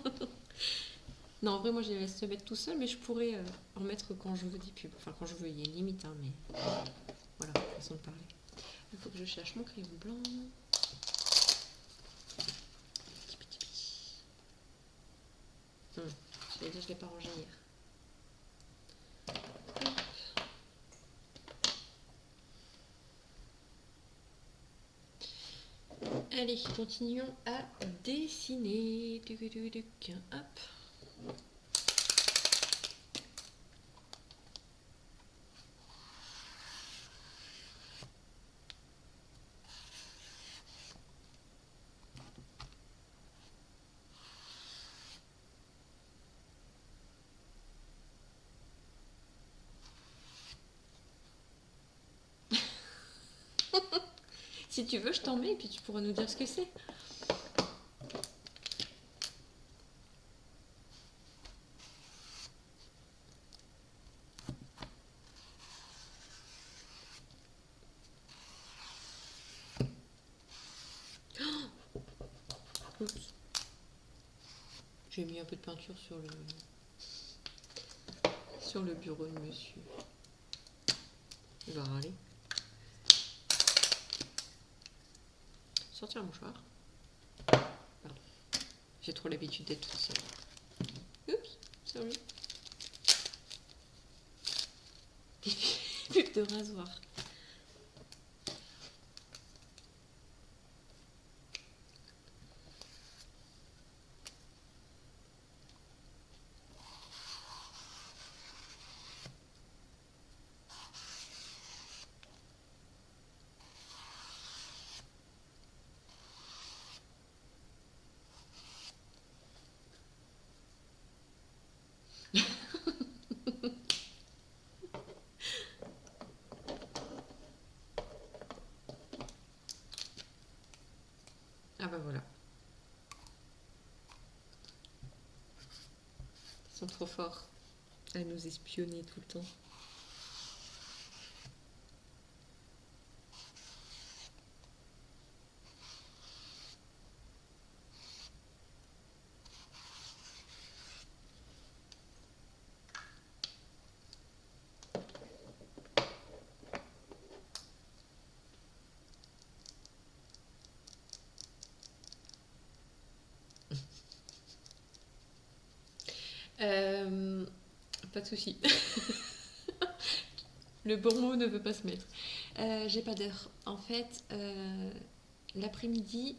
Non, en vrai, moi je les laisse se mettre tout seul, mais je pourrais en mettre quand je veux des pubs. Enfin, quand je veux, il y a une limite, hein, mais voilà, façon de parler. Il faut que je cherche mon crayon blanc. J'allais dire, je l'ai pas rangé hier. Allez, continuons à dessiner. Hop. Si tu veux, je t'en mets et puis tu pourras nous dire ce que c'est. Oups. J'ai mis un peu de peinture sur le bureau de monsieur. Il va râler. Sortir un mouchoir. Pardon. J'ai trop l'habitude d'être toute seule. Oups, sorry. Des pubs de rasoir. Ah bah voilà. Ils sont trop forts à nous espionner tout le temps. Pas de souci. Le bon mot ne veut pas se mettre. J'ai pas d'heure. En fait, l'après-midi,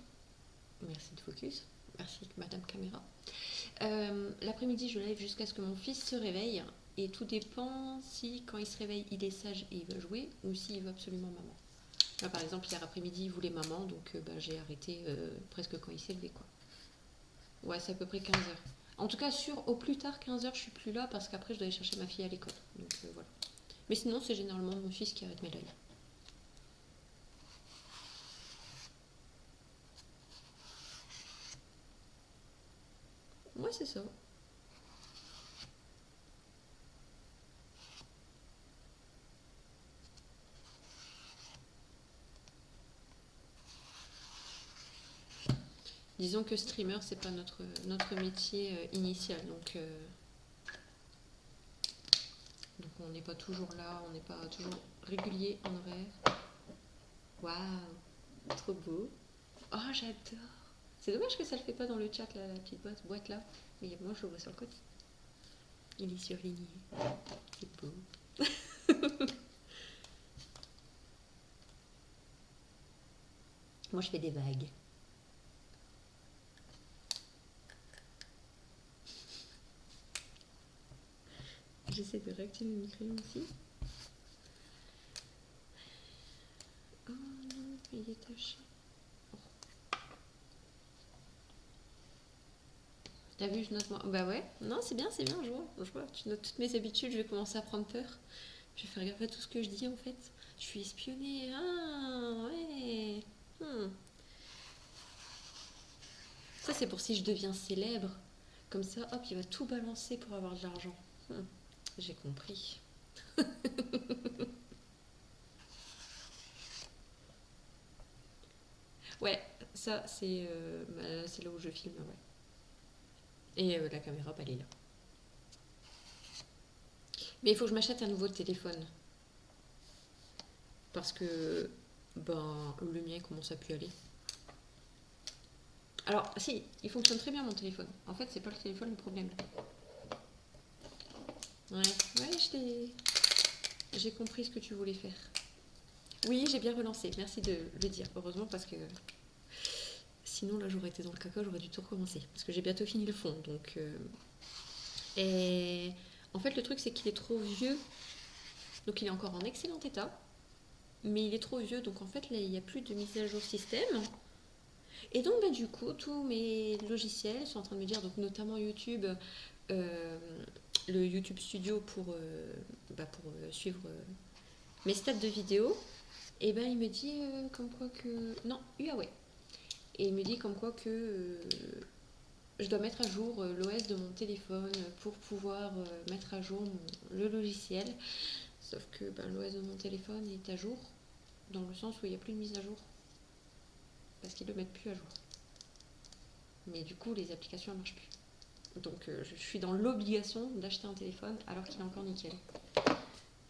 merci de focus, merci Madame Caméra. L'après-midi, je live jusqu'à ce que mon fils se réveille. Et tout dépend si, quand il se réveille, il est sage et il va jouer ou s'il veut absolument maman. Là, par exemple, hier après-midi, il voulait maman, donc j'ai arrêté presque quand il s'est levé, quoi. Ouais, c'est à peu près 15 heures. En tout cas, au plus tard 15 heures, je suis plus là parce qu'après, je dois aller chercher ma fille à l'école. Donc voilà. Mais sinon, c'est généralement mon fils qui arrête mes lives. Ouais, c'est ça. Disons que streamer, c'est pas notre métier initial, donc on n'est pas toujours là, on n'est pas toujours régulier en horaire. Waouh, trop beau. Oh, j'adore. C'est dommage que ça le fait pas dans le chat, là, la petite boîte là. Mais moi, je le vois sur le côté. Il est surligné. C'est beau. Moi, je fais des vagues. J'essaie de réactiver mon crayon ici. Oh non, il est taché. T'as vu, je note moi. Bah ouais, non, c'est bien, je vois. Tu notes toutes mes habitudes, je vais commencer à prendre peur. Je vais faire gaffe à tout ce que je dis en fait. Je suis espionnée. Ah, ouais. Ça, c'est pour si je deviens célèbre. Comme ça, hop, il va tout balancer pour avoir de l'argent. J'ai compris. Ouais, ça c'est là où je filme, ouais. Et la caméra, bah, elle est là. Mais il faut que je m'achète un nouveau téléphone. Parce que ben, le mien commence à plus aller. Alors, si, il fonctionne très bien mon téléphone. En fait, c'est pas le téléphone le problème. Ouais, j'ai compris ce que tu voulais faire. Oui, j'ai bien relancé. Merci de le dire. Heureusement, parce que sinon, là, j'aurais été dans le caca, j'aurais dû tout recommencer. Parce que j'ai bientôt fini le fond. Donc, Et en fait, le truc, c'est qu'il est trop vieux. Donc, il est encore en excellent état. Mais il est trop vieux. Donc, en fait, là, il n'y a plus de mise à jour système. Et donc, bah, du coup, tous mes logiciels sont en train de me dire, donc notamment YouTube, euh, le YouTube Studio pour suivre mes stats de vidéo. Et ben, il me dit comme quoi que. Non, Huawei. Et il me dit comme quoi que je dois mettre à jour l'OS de mon téléphone pour pouvoir mettre à jour le logiciel. Sauf que ben, l'OS de mon téléphone est à jour, dans le sens où il n'y a plus de mise à jour. Parce qu'ils ne le mettent plus à jour. Mais du coup, les applications ne marchent plus. Donc je suis dans l'obligation d'acheter un téléphone alors qu'il est encore nickel.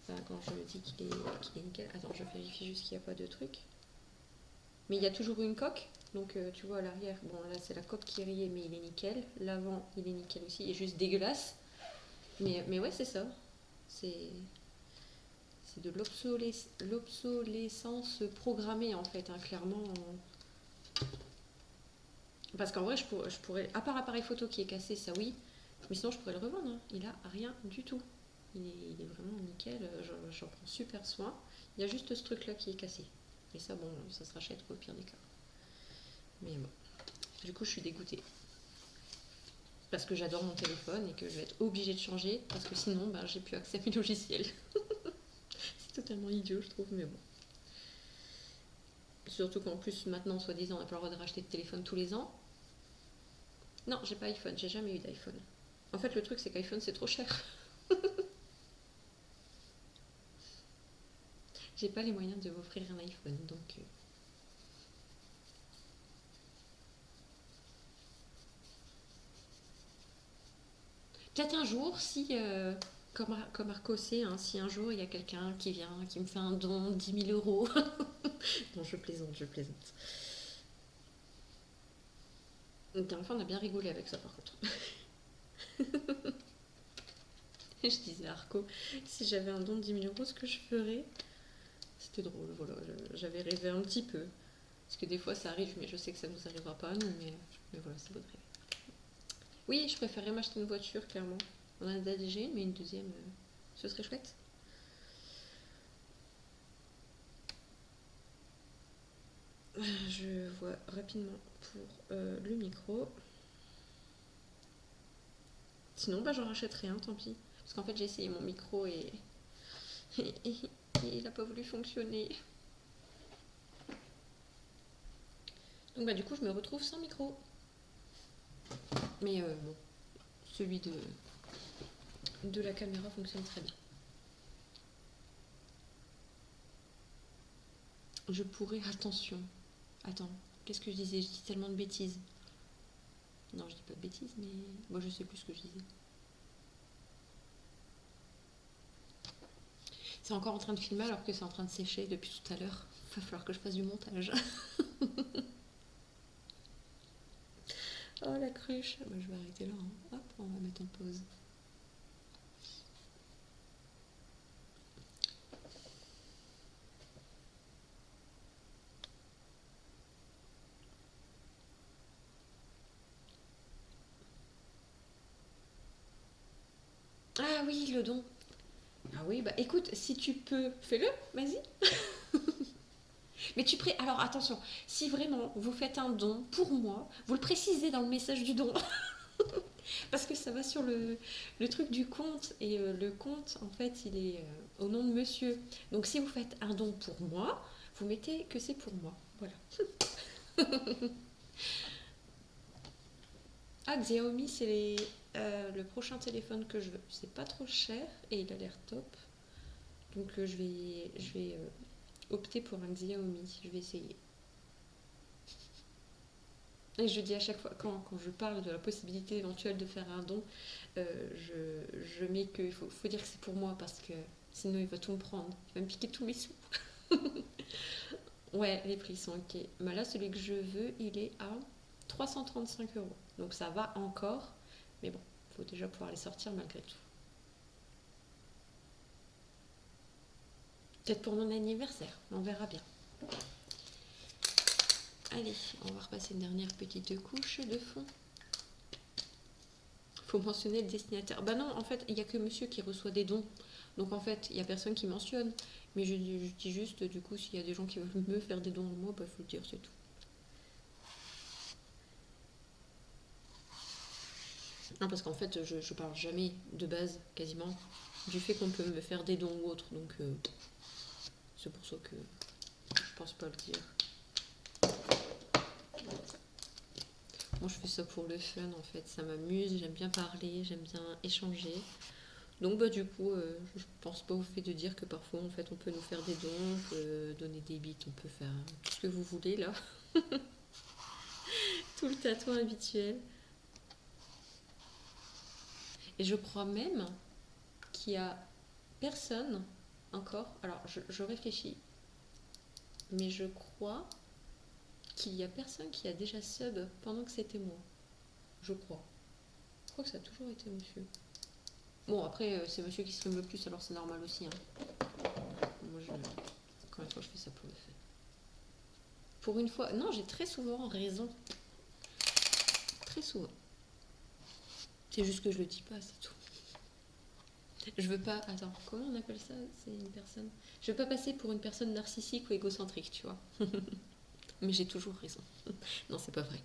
Enfin, quand je dis qu'il est nickel, attends, je vérifie juste qu'il n'y a pas de truc. Mais il y a toujours une coque, donc tu vois à l'arrière, bon là c'est la coque qui est rayée, mais il est nickel. L'avant, il est nickel aussi, il est juste dégueulasse. Mais ouais, c'est ça. C'est de l'obsolescence programmée en fait, hein, clairement. Parce qu'en vrai, je pourrais, à part appareil photo qui est cassé, ça oui, mais sinon je pourrais le revendre. Hein. Il a rien du tout. Il est vraiment nickel, j'en prends super soin. Il y a juste ce truc là qui est cassé. Et ça, bon, ça se rachète au pire des cas. Mais bon, du coup, je suis dégoûtée. Parce que j'adore mon téléphone et que je vais être obligée de changer parce que sinon, ben, j'ai plus accès à mes logiciels. C'est totalement idiot, je trouve, mais bon. Surtout qu'en plus, maintenant, soi-disant, on n'a pas le droit de racheter de téléphone tous les ans. Non, j'ai pas iPhone, j'ai jamais eu d'iPhone. En fait, le truc, c'est qu'iPhone, c'est trop cher. J'ai pas les moyens de m'offrir un iPhone, donc. Peut-être un jour, si. Comme Arcosé, hein, si un jour il y a quelqu'un qui vient, qui me fait un don de 10 000 euros. Non, je plaisante, je plaisante. Donc, enfin, on a bien rigolé avec ça par contre. Je disais à Arco, si j'avais un don de 10 000 euros, ce que je ferais. C'était drôle, voilà, j'avais rêvé un petit peu. Parce que des fois ça arrive, mais je sais que ça nous arrivera pas à nous, mais voilà, c'est beau de rêver. Oui, je préférerais m'acheter une voiture, clairement. On a déjà une, mais une deuxième, ce serait chouette. Je vois rapidement pour le micro. Sinon, bah, j'en rachèterai un, tant pis. Parce qu'en fait, j'ai essayé mon micro et il n'a pas voulu fonctionner. Donc, bah, du coup, je me retrouve sans micro. Mais bon, celui de la caméra fonctionne très bien. Je pourrais. Attention. Attends, qu'est-ce que je disais? Je dis tellement de bêtises. Non, je dis pas de bêtises, mais. Moi, je sais plus ce que je disais. C'est encore en train de filmer alors que c'est en train de sécher depuis tout à l'heure. Il va falloir que je fasse du montage. Oh la cruche. Bah, je vais arrêter là. Hein. Hop, on va mettre en pause. Ah oui, le don. Ah oui, bah écoute, si tu peux, fais-le, vas-y. Mais alors attention, si vraiment vous faites un don pour moi, vous le précisez dans le message du don. Parce que ça va sur le truc du compte. Et le compte, en fait, il est au nom de monsieur. Donc si vous faites un don pour moi, vous mettez que c'est pour moi. Voilà. Ah, Xiaomi, c'est le prochain téléphone que je veux. C'est pas trop cher et il a l'air top. Donc je vais opter pour un Xiaomi. Je vais essayer. Et je dis à chaque fois, quand je parle de la possibilité éventuelle de faire un don, je mets qu'il faut dire que c'est pour moi parce que sinon il va tout me prendre. Il va me piquer tous mes sous. Ouais, les prix sont ok. Mais là, celui que je veux, il est à 335 €. Donc ça va encore. Mais bon, il faut déjà pouvoir les sortir malgré tout. Peut-être pour mon anniversaire, on verra bien. Allez, on va repasser une dernière petite couche de fond. Faut mentionner le destinataire. Bah non, en fait, il n'y a que monsieur qui reçoit des dons. Donc en fait, il n'y a personne qui mentionne. Mais je dis juste, du coup, s'il y a des gens qui veulent me faire des dons en moi, bah faut le dire, c'est tout. Non, parce qu'en fait, je parle jamais de base, quasiment, du fait qu'on peut me faire des dons ou autre. Donc c'est pour ça que je pense pas le dire. Moi, je fais ça pour le fun, en fait. Ça m'amuse, j'aime bien parler, j'aime bien échanger. Donc, bah, du coup, je pense pas au fait de dire que parfois, en fait, on peut nous faire des dons, on peut donner des bits, on peut faire tout ce que vous voulez, là. Tout le tatouage habituel. Et je crois même qu'il y a personne encore. Alors, je réfléchis, mais je crois qu'il y a personne qui a déjà sub pendant que c'était moi. Je crois. Je crois que ça a toujours été monsieur. Bon, après, c'est monsieur qui stream le plus, alors c'est normal aussi. Hein. Moi, encore une fois, je fais ça pour le fun. Pour une fois, non, j'ai très souvent raison. Très souvent. C'est juste que je le dis pas, c'est tout. Je veux pas. Attends, comment on appelle ça? C'est une personne. Je veux pas passer pour une personne narcissique ou égocentrique, tu vois. Mais j'ai toujours raison. Non, c'est pas vrai.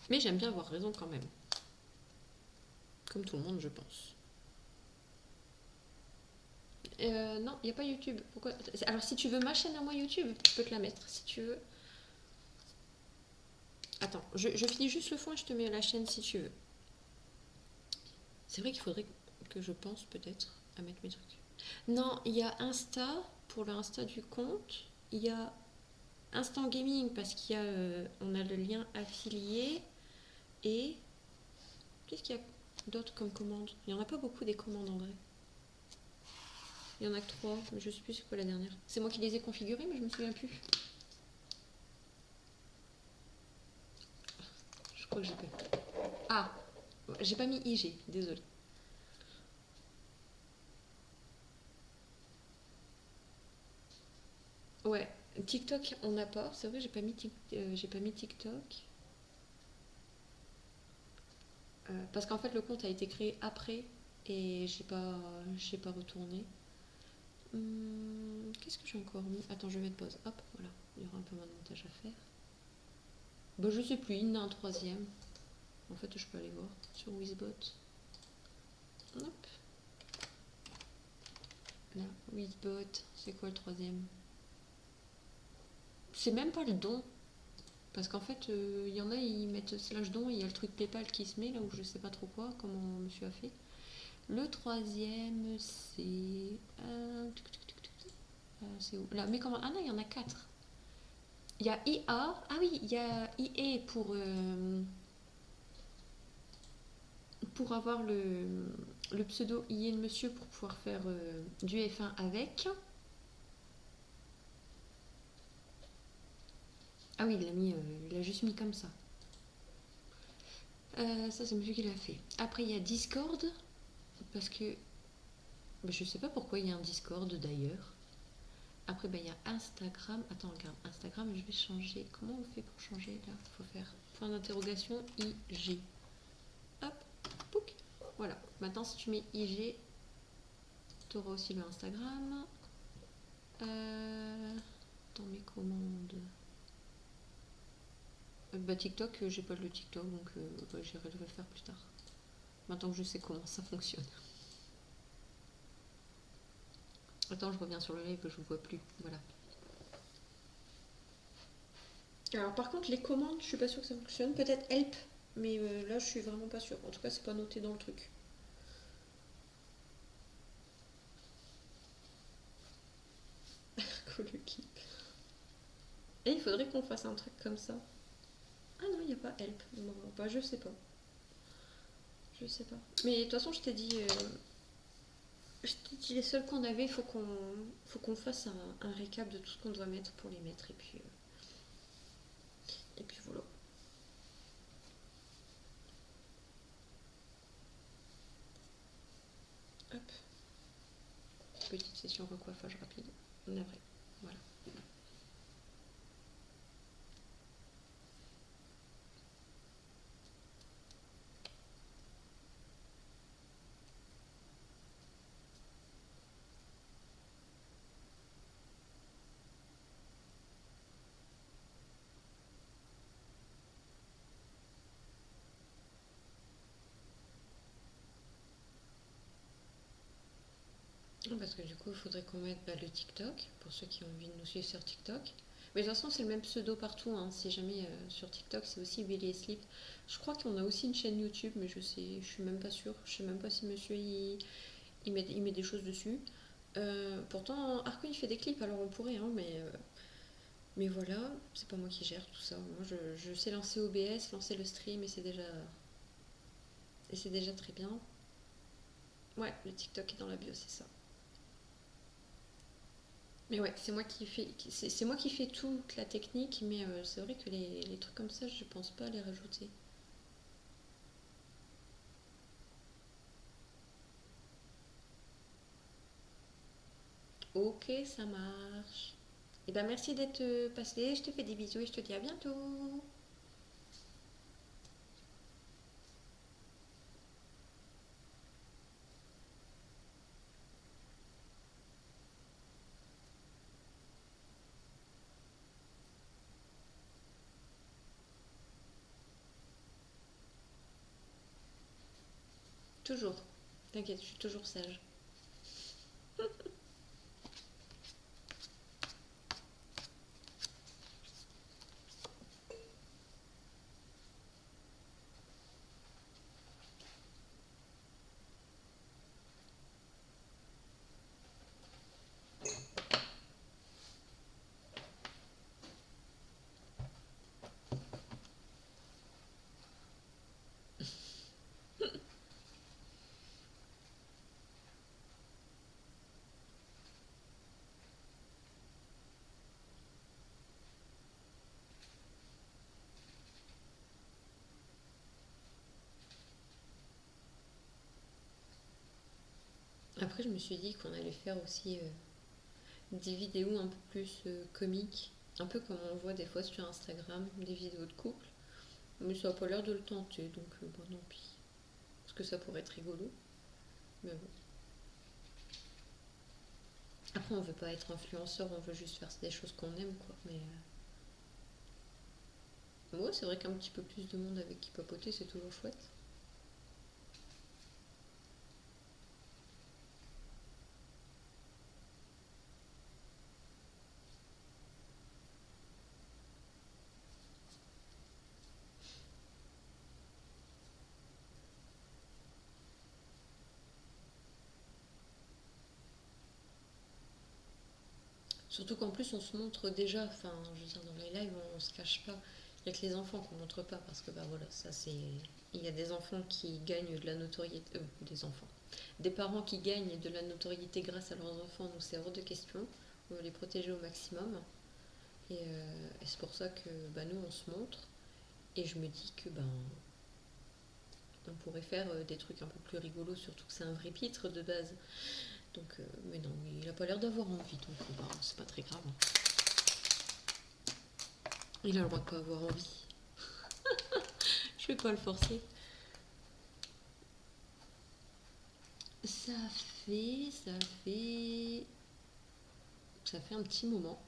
Mais j'aime bien avoir raison quand même. Comme tout le monde, je pense. Non, il n'y a pas YouTube. Pourquoi? Alors, si tu veux ma chaîne à moi YouTube, je peux te la mettre. Si tu veux. Attends, je finis juste le fond et je te mets la chaîne si tu veux. C'est vrai qu'il faudrait que je pense peut-être à mettre mes trucs. Non, il y a Insta, pour le Insta du compte. Il y a Instant Gaming parce qu'il y a, on a le lien affilié. Et qu'est-ce qu'il y a d'autre comme commande? Il n'y en a pas beaucoup des commandes en vrai. Il y en a que 3, mais je sais plus c'est quoi la dernière. C'est moi qui les ai configurées, mais je me souviens plus. Je crois que j'ai pas. Ah, j'ai pas mis IG, désolé. Ouais, TikTok, on n'a pas. C'est vrai, j'ai pas mis TikTok. Parce qu'en fait, le compte a été créé après et j'ai pas retourné. Qu'est-ce que j'ai encore mis? Attends, je vais mettre pause. Hop, voilà. Il y aura un peu moins de montage à faire. Bah, je sais plus, il y en a un troisième. En fait, je peux aller voir sur Wizbot. Hop. Là, Wizbot, c'est quoi le troisième? C'est même pas le don. Parce qu'en fait, il y en a, ils mettent slash don et il y a le truc PayPal qui se met là où je sais pas trop quoi, comment monsieur a fait. Le troisième, c'est. C'est où là, mais comment? Ah non, il y en a 4. Il y a IA. Ah oui, il y a IA pour avoir le pseudo IA de monsieur pour pouvoir faire du F1 avec. Ah oui, il l'a juste mis comme ça. Ça, c'est monsieur qui l'a fait. Après, il y a Discord. Parce que. Bah, je sais pas pourquoi il y a un Discord d'ailleurs. Après, bah, il y a Instagram. Attends, regarde. Instagram, je vais changer. Comment on fait pour changer là? Il faut faire point d'interrogation IG. Hop, pouc. Voilà. Maintenant, si tu mets IG, tu auras aussi le Instagram. Dans mes commandes. Bah, TikTok, j'ai pas le TikTok, donc bah, j'irai le faire plus tard. Maintenant que je sais comment ça fonctionne. Attends, je reviens sur le live, je ne vois plus. Voilà. Alors par contre, les commandes, je suis pas sûre que ça fonctionne. Peut-être help, mais là, je suis vraiment pas sûre. En tout cas, c'est pas noté dans le truc. Cool keep. Et il faudrait qu'on fasse un truc comme ça. Ah non, il n'y a pas help. Bon, bah, je sais pas. Je sais pas. Mais de toute façon, je t'ai dit les seuls qu'on avait, faut qu'on fasse un récap de tout ce qu'on doit mettre pour les mettre. Et puis voilà. Hop. Petite session recoiffage rapide. Navré. Voilà. Parce que du coup, il faudrait qu'on mette le TikTok, pour ceux qui ont envie de nous suivre sur TikTok. Mais de toute façon, c'est le même pseudo partout. Hein. Si jamais sur TikTok, c'est aussi Billy et Sleep. Je crois qu'on a aussi une chaîne YouTube, mais je suis même pas sûre. Je sais même pas si monsieur il met des choses dessus. Pourtant, Arco il fait des clips, alors on pourrait, hein, mais voilà, c'est pas moi qui gère tout ça. Moi, je sais lancer OBS, lancer le stream, et c'est déjà très bien. Ouais, le TikTok est dans la bio, c'est ça. Mais ouais, c'est moi qui fais toute la technique, mais c'est vrai que les trucs comme ça, je pense pas les rajouter. Ok, ça marche. Et ben merci d'être passé, je te fais des bisous et je te dis à bientôt. Toujours. T'inquiète, je suis toujours sage. Après, je me suis dit qu'on allait faire aussi des vidéos un peu plus comiques, un peu comme on voit des fois sur Instagram, des vidéos de couple. Mais ça n'a pas l'air de le tenter, donc bon, non, pis. Parce que ça pourrait être rigolo. Mais bon. Après, on veut pas être influenceur, on veut juste faire des choses qu'on aime, quoi. Mais ouais, c'est vrai qu'un petit peu plus de monde avec qui papoter, c'est toujours chouette. Surtout qu'en plus, on se montre déjà, enfin, je veux dire, dans les lives, on se cache pas. Il y a que les enfants qu'on montre pas, parce que, bah voilà, ça c'est. Il y a des enfants qui gagnent de la notoriété. Des enfants. Des parents qui gagnent de la notoriété grâce à leurs enfants, donc c'est hors de question. On veut les protéger au maximum. Et c'est pour ça que bah, nous, on se montre. Et je me dis que ben, on pourrait faire des trucs un peu plus rigolos, surtout que c'est un vrai pitre de base. Donc, mais non, il a pas l'air d'avoir envie, donc bah, c'est pas très grave. Il a le droit de pas avoir envie. Je vais pas le forcer. Ça fait, ça fait, ça fait un petit moment.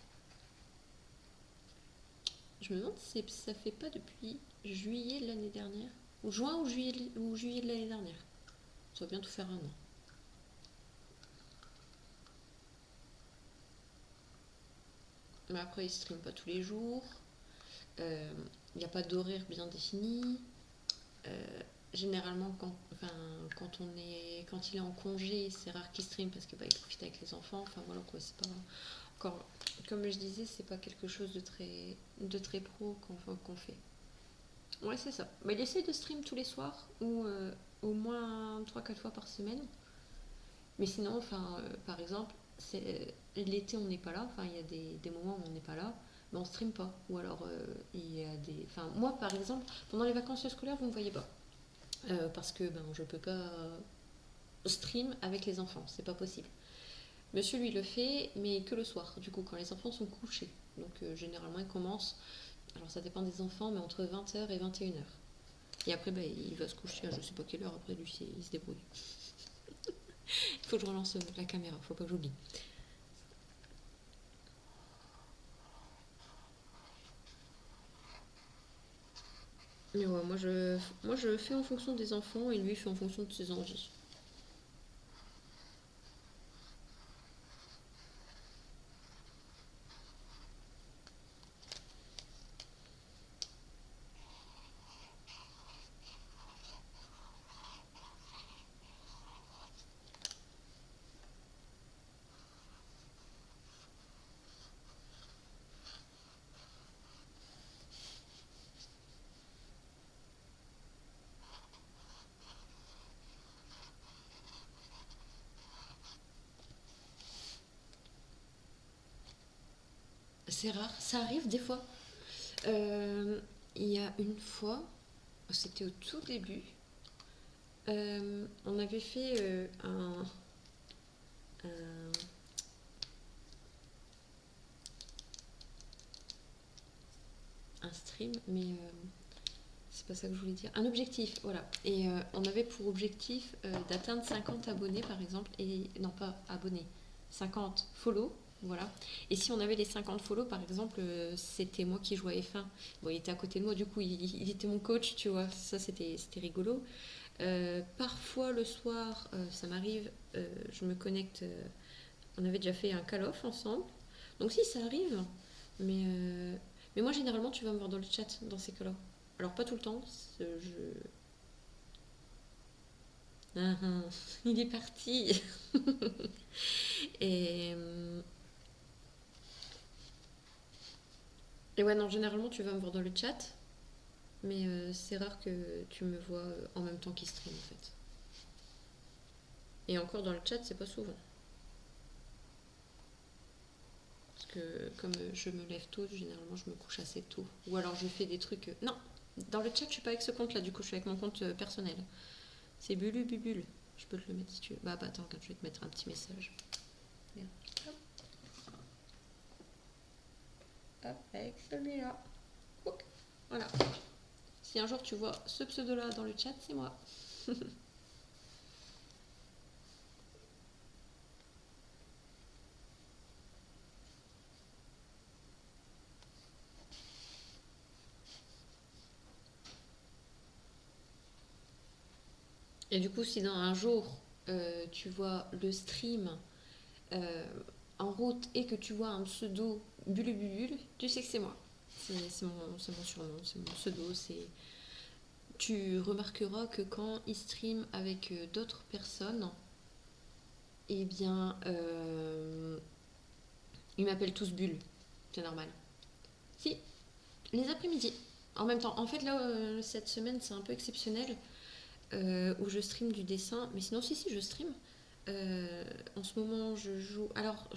Je me demande si ça fait pas depuis juillet de l'année dernière, ou juin ou juillet de l'année dernière. Ça va bientôt faire un an. Mais après, il stream pas tous les jours. Il n'y a pas d'horaire bien défini. Généralement, quand il est en congé, c'est rare qu'il stream parce que bah, il profite avec les enfants. Enfin voilà quoi, c'est pas. quand, comme je disais, c'est pas quelque chose de très pro qu'on fait. Ouais, c'est ça. Mais il essaie de stream tous les soirs ou au moins 3 4 fois par semaine. Mais sinon, enfin, par exemple, l'été on n'est pas là, enfin il y a des moments où on n'est pas là, mais on stream pas. Ou alors il y a des. Enfin, moi par exemple, pendant les vacances scolaires, vous ne me voyez pas. Parce que ben, je peux pas stream avec les enfants, c'est pas possible. Monsieur lui le fait, mais que le soir, du coup, quand les enfants sont couchés. Donc généralement il commence, alors ça dépend des enfants, mais entre 20h et 21h. Et après, bah, il va se coucher à je sais pas quelle heure, après lui, il se débrouille. Il faut que je relance la caméra, faut pas que j'oublie. Mais ouais, moi je fais en fonction des enfants et lui fait en fonction de ses envies. C'est rare, ça arrive des fois. Il y a une fois, c'était au tout début, on avait fait un- un stream, mais c'est pas ça que je voulais dire. Un objectif, voilà. Et on avait pour objectif d'atteindre 50 abonnés par exemple, et non pas abonnés, 50 follow, voilà. Et si on avait les 50 follow par exemple, c'était moi qui jouais à F1. Bon, il était à côté de moi, du coup il était mon coach, tu vois, ça c'était rigolo. Parfois le soir, ça m'arrive, je me connecte, on avait déjà fait un call-off ensemble. Donc si, ça arrive, mais, euh, mais moi généralement tu vas me voir dans le chat dans ces cas-là. Alors pas tout le temps, Ah, ah, il est parti. et, et ouais, non, généralement tu vas me voir dans le chat, mais c'est rare que tu me vois en même temps qu'il stream en fait. Et encore dans le chat, c'est pas souvent. Parce que comme je me lève tôt, généralement je me couche assez tôt. Ou alors je fais des trucs. Non, dans le chat, je suis pas avec ce compte là, du coup je suis avec mon compte personnel. C'est Bulu Bubule. Je peux te le mettre si tu veux. Bah attends, je vais te mettre un petit message. Hop, hop, avec celui-là. Ok. Voilà. Si un jour tu vois ce pseudo là dans le chat, c'est moi. Et du coup, si dans un jour tu vois le stream euh, en route et que tu vois un pseudo Bulububule, tu sais que c'est moi. C'est mon surnom, c'est mon pseudo. Tu remarqueras que quand il stream avec d'autres personnes, eh bien, ils m'appellent tous Bulle. C'est normal. Si, les après-midi. En même temps, en fait, là, cette semaine, c'est un peu exceptionnel où je stream du dessin. Mais sinon, si, je stream. En ce moment, je joue. Alors,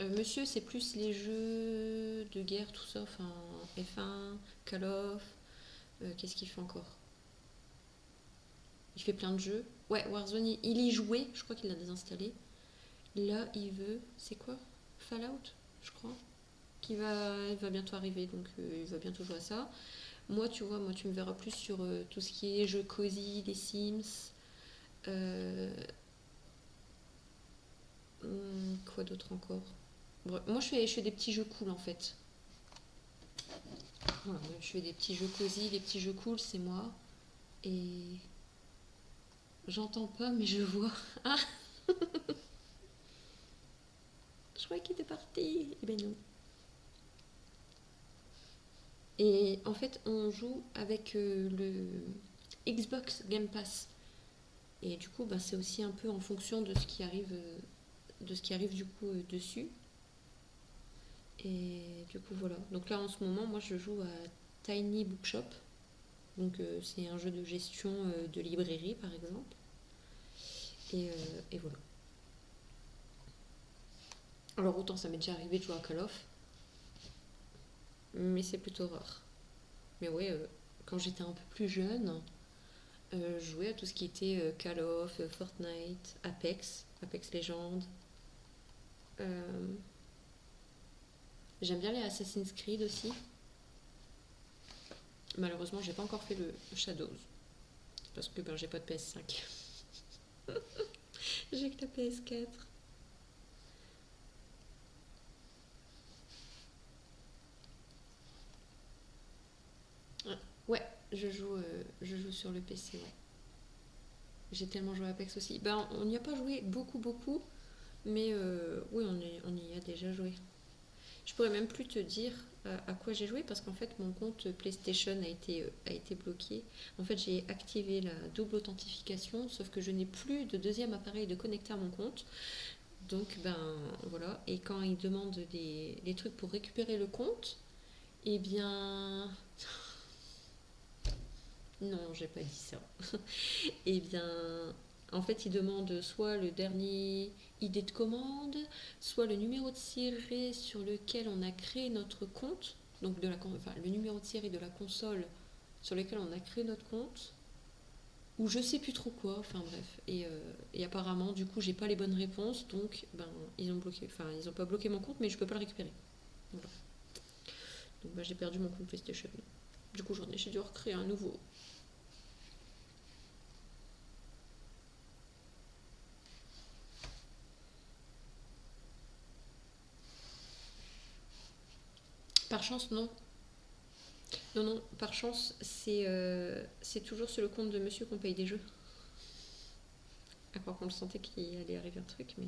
monsieur, c'est plus les jeux de guerre, tout ça. Enfin, F1, Call of. Qu'est-ce qu'il fait encore? Il fait plein de jeux. Ouais, Warzone, il y jouait. Je crois qu'il l'a désinstallé. Là, il veut. C'est quoi? Fallout, je crois. Il va bientôt arriver, donc il va bientôt jouer à ça. Moi, tu vois, moi, tu me verras plus sur tout ce qui est jeux cosy, des Sims. Euh, quoi d'autre encore? Bref, moi, je fais des petits jeux cool en fait. Voilà, je fais des petits jeux cosy, des petits jeux cool, c'est moi. Et j'entends pas, mais je vois. Ah, je croyais qu'il était parti. Eh ben non. Et en fait, on joue avec le Xbox Game Pass. Et du coup, bah, c'est aussi un peu en fonction de ce qui arrive du coup dessus. Du coup, voilà. Donc là, en ce moment, moi, je joue à Tiny Bookshop. Donc, c'est un jeu de gestion de librairie, par exemple. Et voilà. Alors, autant ça m'est déjà arrivé de jouer à Call of, mais c'est plutôt rare. Mais ouais, quand j'étais un peu plus jeune, je jouais à tout ce qui était Call of, Fortnite, Apex Legends. Euh, J'aime bien les Assassin's Creed aussi. Malheureusement, j'ai pas encore fait le Shadows parce que ben, j'ai pas de PS5. J'ai que la PS4. Ouais, je joue sur le PC, ouais. J'ai tellement joué à Apex aussi. Ben, on n'y a pas joué beaucoup, mais oui, on y a déjà joué. Je pourrais même plus te dire à quoi j'ai joué parce qu'en fait mon compte PlayStation a été bloqué. En fait j'ai activé la double authentification sauf que je n'ai plus de deuxième appareil de connecter à mon compte. Donc ben voilà. Et quand ils demandent les trucs pour récupérer le compte, eh bien... Non, j'ai pas dit ça. Eh bien, en fait, ils demandent soit le dernier ID de commande, soit le numéro de série sur lequel on a créé notre compte, donc enfin, le numéro de série de la console sur lequel on a créé notre compte, ou je sais plus trop quoi, enfin bref. Et apparemment, du coup, j'ai pas les bonnes réponses, donc ben, ils ont pas bloqué mon compte, mais je peux pas le récupérer. Voilà. Donc ben, j'ai perdu mon compte PlayStation. Du coup, j'ai dû recréer un nouveau. Par chance, non. Non, non, par chance, c'est toujours sur le compte de monsieur qu'on paye des jeux. À croire qu'on le sentait qu'il allait arriver un truc, mais.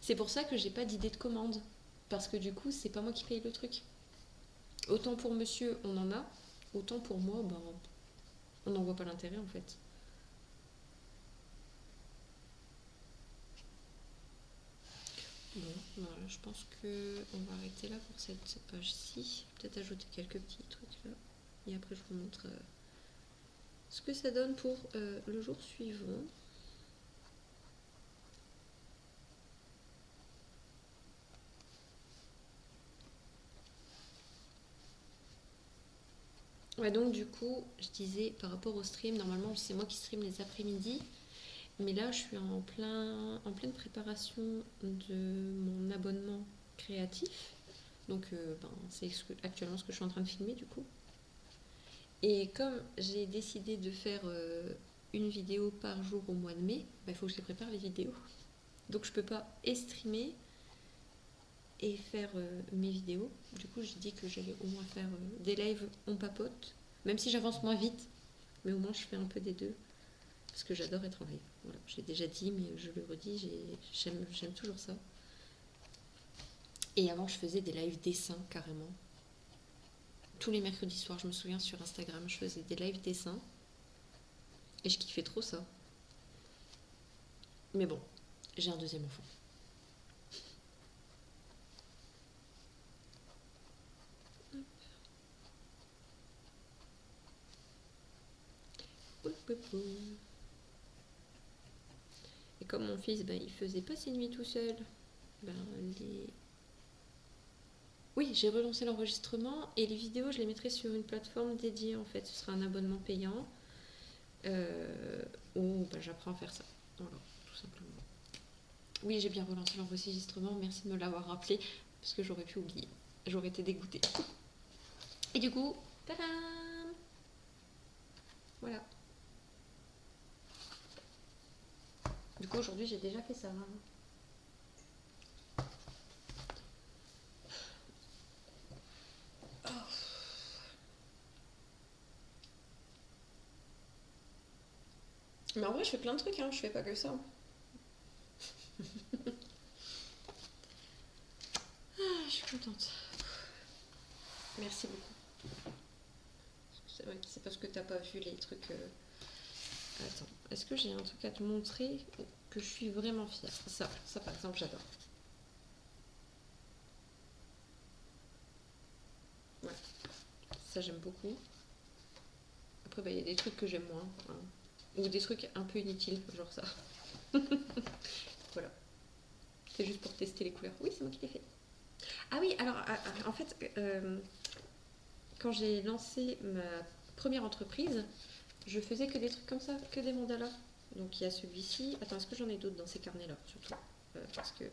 C'est pour ça que j'ai pas d'idée de commande. Parce que du coup, c'est pas moi qui paye le truc. Autant pour monsieur, on en a, autant pour moi, ben, on n'en voit pas l'intérêt en fait. Bon, voilà, je pense que on va arrêter là pour cette page-ci. Peut-être ajouter quelques petits trucs là. Et après, je vous montre ce que ça donne pour le jour suivant. Ouais, donc du coup, je disais par rapport au stream, normalement c'est moi qui stream les après-midi, mais là je suis en pleine préparation de mon abonnement créatif. Donc ben, c'est actuellement ce que je suis en train de filmer du coup. Et comme j'ai décidé de faire une vidéo par jour au mois de mai, il faut que je les prépare les vidéos. Donc je peux pas streamer et faire mes vidéos. Du coup j'ai dit que j'allais au moins faire des lives on papote, même si j'avance moins vite, mais au moins je fais un peu des deux. Parce que j'adore être en live. Voilà, je l'ai déjà dit, mais je le redis, j'aime toujours ça. Et avant, je faisais des lives dessins carrément. Tous les mercredis soirs, je me souviens sur Instagram, je faisais des lives dessins. Et je kiffais trop ça. Mais bon, j'ai un deuxième enfant. Et comme mon fils, ben, il faisait pas ses nuits tout seul, ben, les... Oui, j'ai relancé l'enregistrement et les vidéos, je les mettrai sur une plateforme dédiée en fait. Ce sera un abonnement payant où ben, j'apprends à faire ça. Voilà, tout simplement. Oui, j'ai bien relancé l'enregistrement. Merci de me l'avoir rappelé parce que j'aurais pu oublier. J'aurais été dégoûtée. Et du coup, tadam! Voilà. Du coup, aujourd'hui, j'ai déjà fait ça. Oh. Mais en vrai, je fais plein de trucs, hein. Je fais pas que ça. Ah, je suis contente. Merci beaucoup. C'est vrai que c'est parce que t'as pas vu les trucs. Attends, est-ce que j'ai un truc à te montrer que je suis vraiment fière? Ça par exemple, j'adore. Ça, j'aime beaucoup. Après, bah, il y a des trucs que j'aime moins. Hein. Ou des trucs un peu inutiles, genre ça. Voilà. C'est juste pour tester les couleurs. Oui, c'est moi qui l'ai fait. Ah oui, alors, en fait, quand j'ai lancé ma première entreprise, je faisais que des trucs comme ça, que des mandalas. Donc il y a celui-ci. Attends, est-ce que j'en ai d'autres dans ces carnets-là, surtout parce que...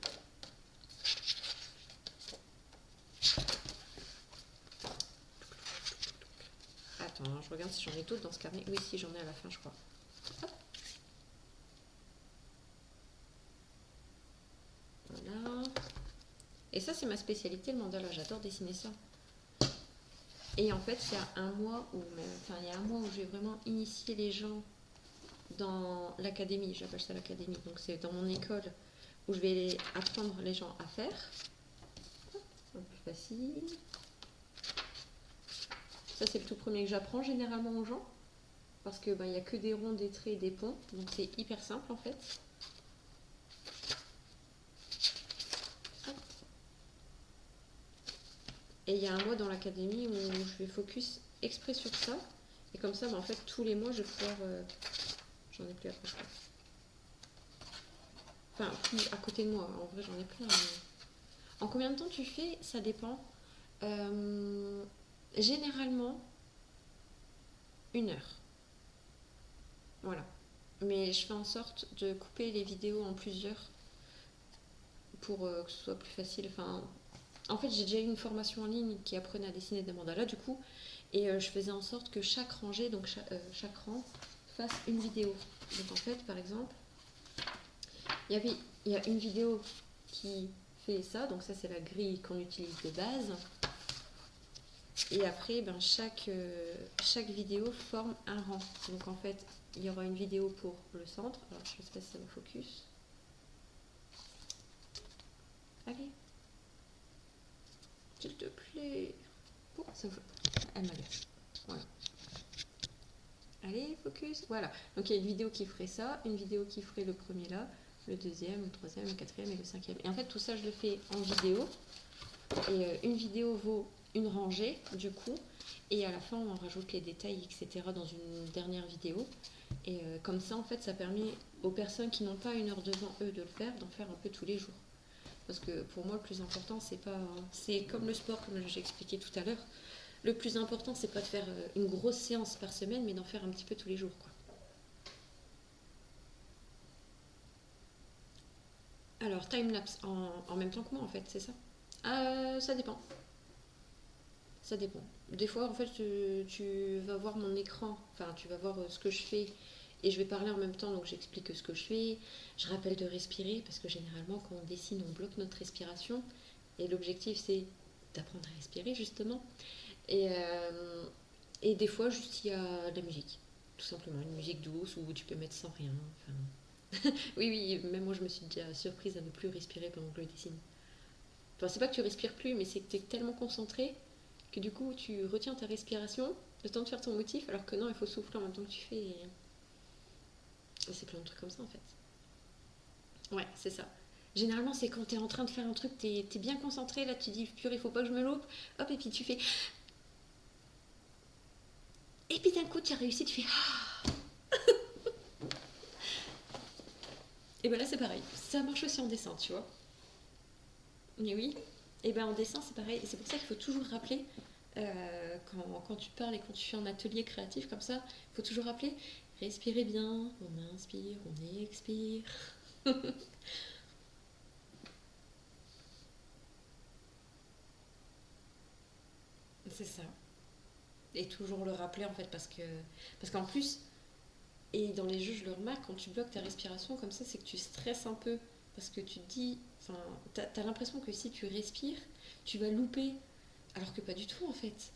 Attends, je regarde si j'en ai d'autres dans ce carnet. Oui, si, j'en ai à la fin, je crois. Hop. Voilà. Et ça, c'est ma spécialité, le mandala. J'adore dessiner ça. Et en fait, il y a un mois où, j'ai vraiment initié les gens dans l'académie. J'appelle ça l'académie. Donc c'est dans mon école où je vais apprendre les gens à faire. Un peu plus facile. Ça, c'est le tout premier que j'apprends généralement aux gens. Parce que il n'y a que des ronds, des traits et des ponts. Donc c'est hyper simple en fait. Et il y a un mois dans l'académie où je vais focus exprès sur ça. Et comme ça, en fait, tous les mois, je vais pouvoir... j'en ai plus après, je crois. Enfin, plus à côté de moi. En vrai, j'en ai plein. Mais... En combien de temps tu fais? Ça dépend. Généralement, 1 heure. Voilà. Mais je fais en sorte de couper les vidéos en plusieurs pour que ce soit plus facile. Enfin, en fait, j'ai déjà eu une formation en ligne qui apprenait à dessiner des mandalas, du coup. Et je faisais en sorte que chaque rangée, donc chaque rang, fasse une vidéo. Donc en fait, par exemple, il y a une vidéo qui fait ça. Donc ça, c'est la grille qu'on utilise de base. Et après, chaque vidéo forme un rang. Donc en fait, il y aura une vidéo pour le centre. Alors je sais pas si ça va focus. Allez. S'il te plaît. Oh, ça me... Elle m'agace. Voilà. Allez, focus. Voilà. Donc il y a une vidéo qui ferait ça, une vidéo qui ferait le premier là, le deuxième, le troisième, le quatrième et le cinquième. Et en fait, tout ça, je le fais en vidéo. Et une vidéo vaut une rangée, du coup. Et à la fin, on rajoute les détails, etc. dans une dernière vidéo. Et comme ça, en fait, ça permet aux personnes qui n'ont pas 1 heure devant eux de le faire, d'en faire un peu tous les jours. Parce que pour moi, le plus important, c'est pas... C'est comme le sport, comme j'ai expliqué tout à l'heure. Le plus important, c'est pas de faire une grosse séance par semaine, mais d'en faire un petit peu tous les jours, quoi. Alors, timelapse en même temps que moi, en fait, c'est ça? Ça dépend. Ça dépend. Des fois, en fait, tu vas voir mon écran, enfin, tu vas voir ce que je fais et je vais parler en même temps, donc j'explique ce que je fais. Je rappelle de respirer parce que généralement, quand on dessine, on bloque notre respiration et l'objectif, c'est d'apprendre à respirer, justement. Et, euh, et des fois, juste il y a de la musique, tout simplement, une musique douce où tu peux mettre sans rien. Enfin... oui, oui, même moi, je me suis déjà surprise à ne plus respirer pendant que je dessine. Enfin, c'est pas que tu respires plus, mais c'est que tu es tellement concentré que du coup tu retiens ta respiration le temps de faire ton motif, alors que non, il faut souffler en même temps que tu fais. Et c'est plein de trucs comme ça en fait. Ouais, c'est ça. Généralement, c'est quand t'es en train de faire un truc, t'es bien concentré, là tu dis purée, faut pas que je me loupe, hop, et puis tu fais. Et puis d'un coup, tu as réussi, tu fais. Et ben là, c'est pareil. Ça marche aussi en dessin, tu vois. Mais oui. Et ben en dessin, c'est pareil. Et c'est pour ça qu'il faut toujours rappeler quand tu parles et quand tu fais un atelier créatif comme ça, il faut toujours rappeler, respirez bien, on inspire, on expire. C'est ça. Et toujours le rappeler en fait parce qu'en plus, et dans les jeux je le remarque, quand tu bloques ta respiration comme ça, c'est que tu stresses un peu. Parce que tu te dis, enfin, t'as l'impression que si tu respires, tu vas louper. Alors que pas du tout en fait.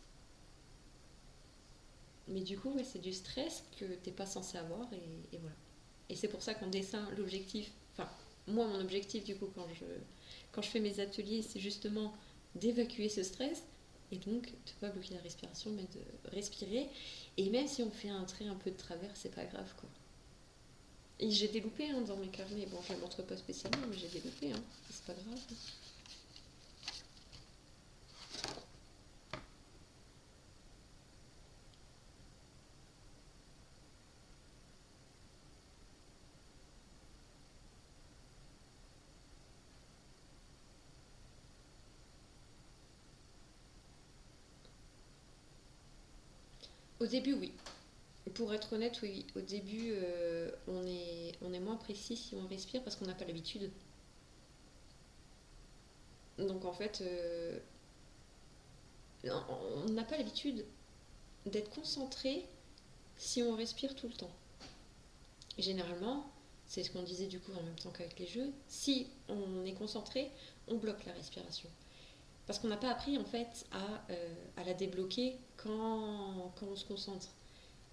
Mais du coup, ouais, c'est du stress que t'es pas censé avoir et voilà. Et c'est pour ça qu'en dessin, l'objectif, enfin, moi, mon objectif, du coup, quand je fais mes ateliers, c'est justement d'évacuer ce stress et donc de pas bloquer la respiration, mais de respirer. Et même si on fait un trait un peu de travers, c'est pas grave, quoi. Et j'ai des loupés hein, dans mes carnets. Bon, je ne le montre pas spécialement, mais j'ai des loupés, hein. C'est pas grave. Au début, oui. Pour être honnête, oui. Au début, on est moins précis si on respire parce qu'on n'a pas l'habitude. Donc en fait, on n'a pas l'habitude d'être concentré si on respire tout le temps. Et généralement, c'est ce qu'on disait du coup en même temps qu'avec les jeux, si on est concentré, on bloque la respiration. Parce qu'on n'a pas appris en fait à la débloquer quand on se concentre.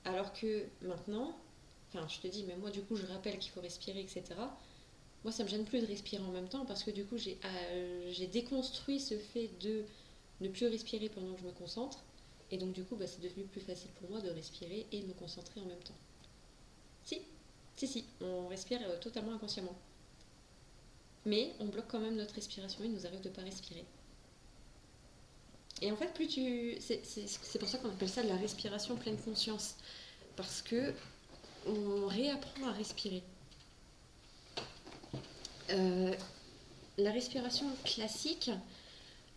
Alors que maintenant, enfin je te dis, mais moi du coup je rappelle qu'il faut respirer, etc. Moi ça me gêne plus de respirer en même temps parce que du coup j'ai déconstruit ce fait de ne plus respirer pendant que je me concentre. Et donc du coup c'est devenu plus facile pour moi de respirer et de me concentrer en même temps. Si, si, on respire totalement inconsciemment. Mais on bloque quand même notre respiration, il nous arrive de ne pas respirer. Et en fait, plus tu. C'est pour ça qu'on appelle ça de la respiration pleine conscience. Parce que on réapprend à respirer. Euh, la respiration classique,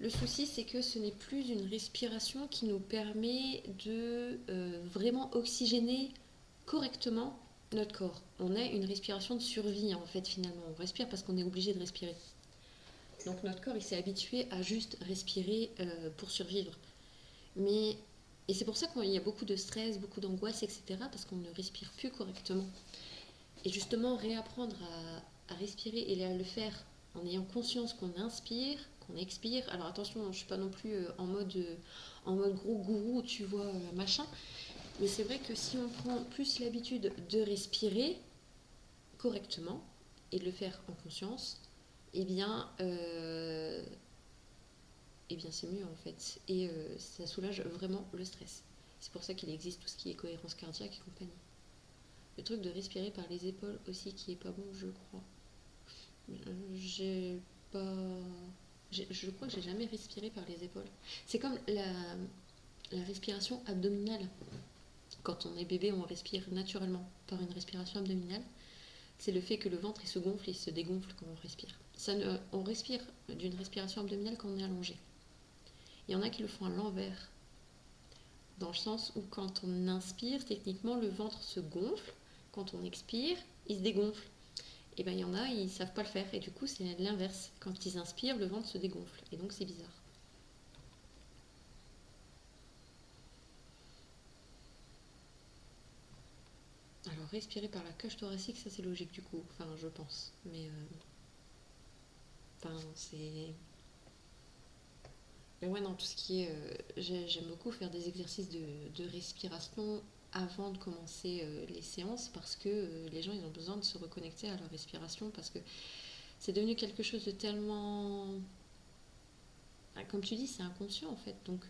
le souci c'est que ce n'est plus une respiration qui nous permet de vraiment oxygéner correctement notre corps. On a une respiration de survie en fait finalement. On respire parce qu'on est obligé de respirer. Donc notre corps il s'est habitué à juste respirer pour survivre. Mais et c'est pour ça qu'il y a beaucoup de stress, beaucoup d'angoisse, etc. Parce qu'on ne respire plus correctement. Et justement, réapprendre à respirer et à le faire en ayant conscience qu'on inspire, qu'on expire. Alors attention, je ne suis pas non plus en mode gros gourou, tu vois, machin. Mais c'est vrai que si on prend plus l'habitude de respirer correctement et de le faire en conscience, eh bien, c'est mieux en fait. Et ça soulage vraiment le stress. C'est pour ça qu'il existe tout ce qui est cohérence cardiaque et compagnie. Le truc de respirer par les épaules aussi qui est pas bon, je crois. J'ai pas. Je crois que j'ai jamais respiré par les épaules. C'est comme la respiration abdominale. Quand on est bébé, on respire naturellement par une respiration abdominale. C'est le fait que le ventre il se gonfle et il se dégonfle quand on respire. On respire d'une respiration abdominale quand on est allongé. Il y en a qui le font à l'envers, dans le sens où quand on inspire, techniquement le ventre se gonfle, quand on expire, il se dégonfle. Et bien il y en a, ils ne savent pas le faire, et du coup c'est l'inverse. Quand ils inspirent, le ventre se dégonfle, et donc c'est bizarre. Alors respirer par la cage thoracique, ça c'est logique du coup, enfin je pense, mais enfin c'est. Mais ouais, non, tout ce qui est. J'aime beaucoup faire des exercices de respiration avant de commencer les séances parce que les gens ils ont besoin de se reconnecter à leur respiration parce que c'est devenu quelque chose de tellement. Comme tu dis, c'est inconscient en fait. Donc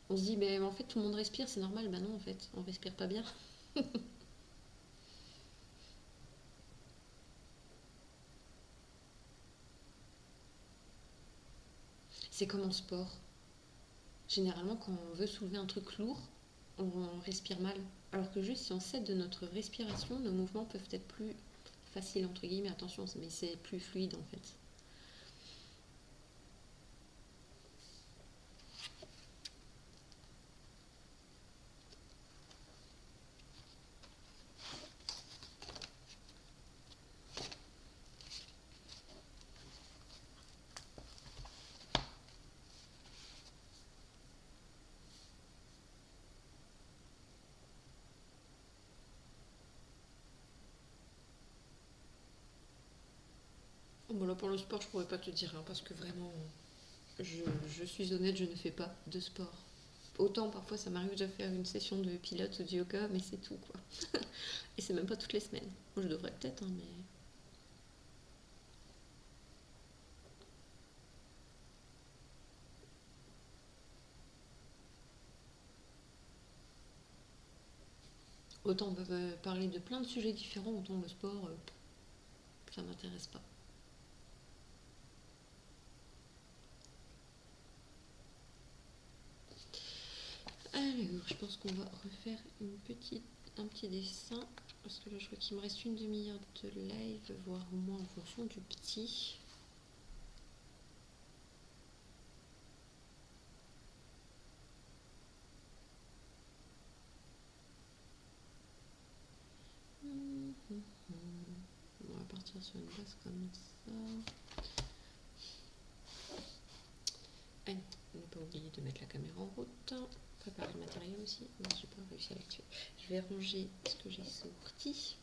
on se dit, ben en fait tout le monde respire, c'est normal. Ben non, en fait, on respire pas bien. C'est comme en sport. Généralement, quand on veut soulever un truc lourd, on respire mal. Alors que juste si on s'aide de notre respiration, nos mouvements peuvent être plus faciles, entre guillemets, attention, mais c'est plus fluide en fait. Bon, là pour le sport, je pourrais pas te dire, hein, parce que vraiment, je, je suis honnête, je ne fais pas de sport. Autant parfois ça m'arrive de faire une session de pilates ou de yoga, mais c'est tout quoi. Et c'est même pas toutes les semaines. Moi, je devrais peut-être, hein, mais. Autant on peut parler de plein de sujets différents, autant le sport, ça m'intéresse pas. Alors, je pense qu'on va refaire un petit dessin. Parce que là, je crois qu'il me reste une demi-heure de live, voire au moins en fonction du petit. également ça. Ah, on n'a pas oublié de mettre la caméra en route. Préparer le matériel aussi. Non, j'ai pas réussi à l'activer. Je vais ranger ce que j'ai sorti.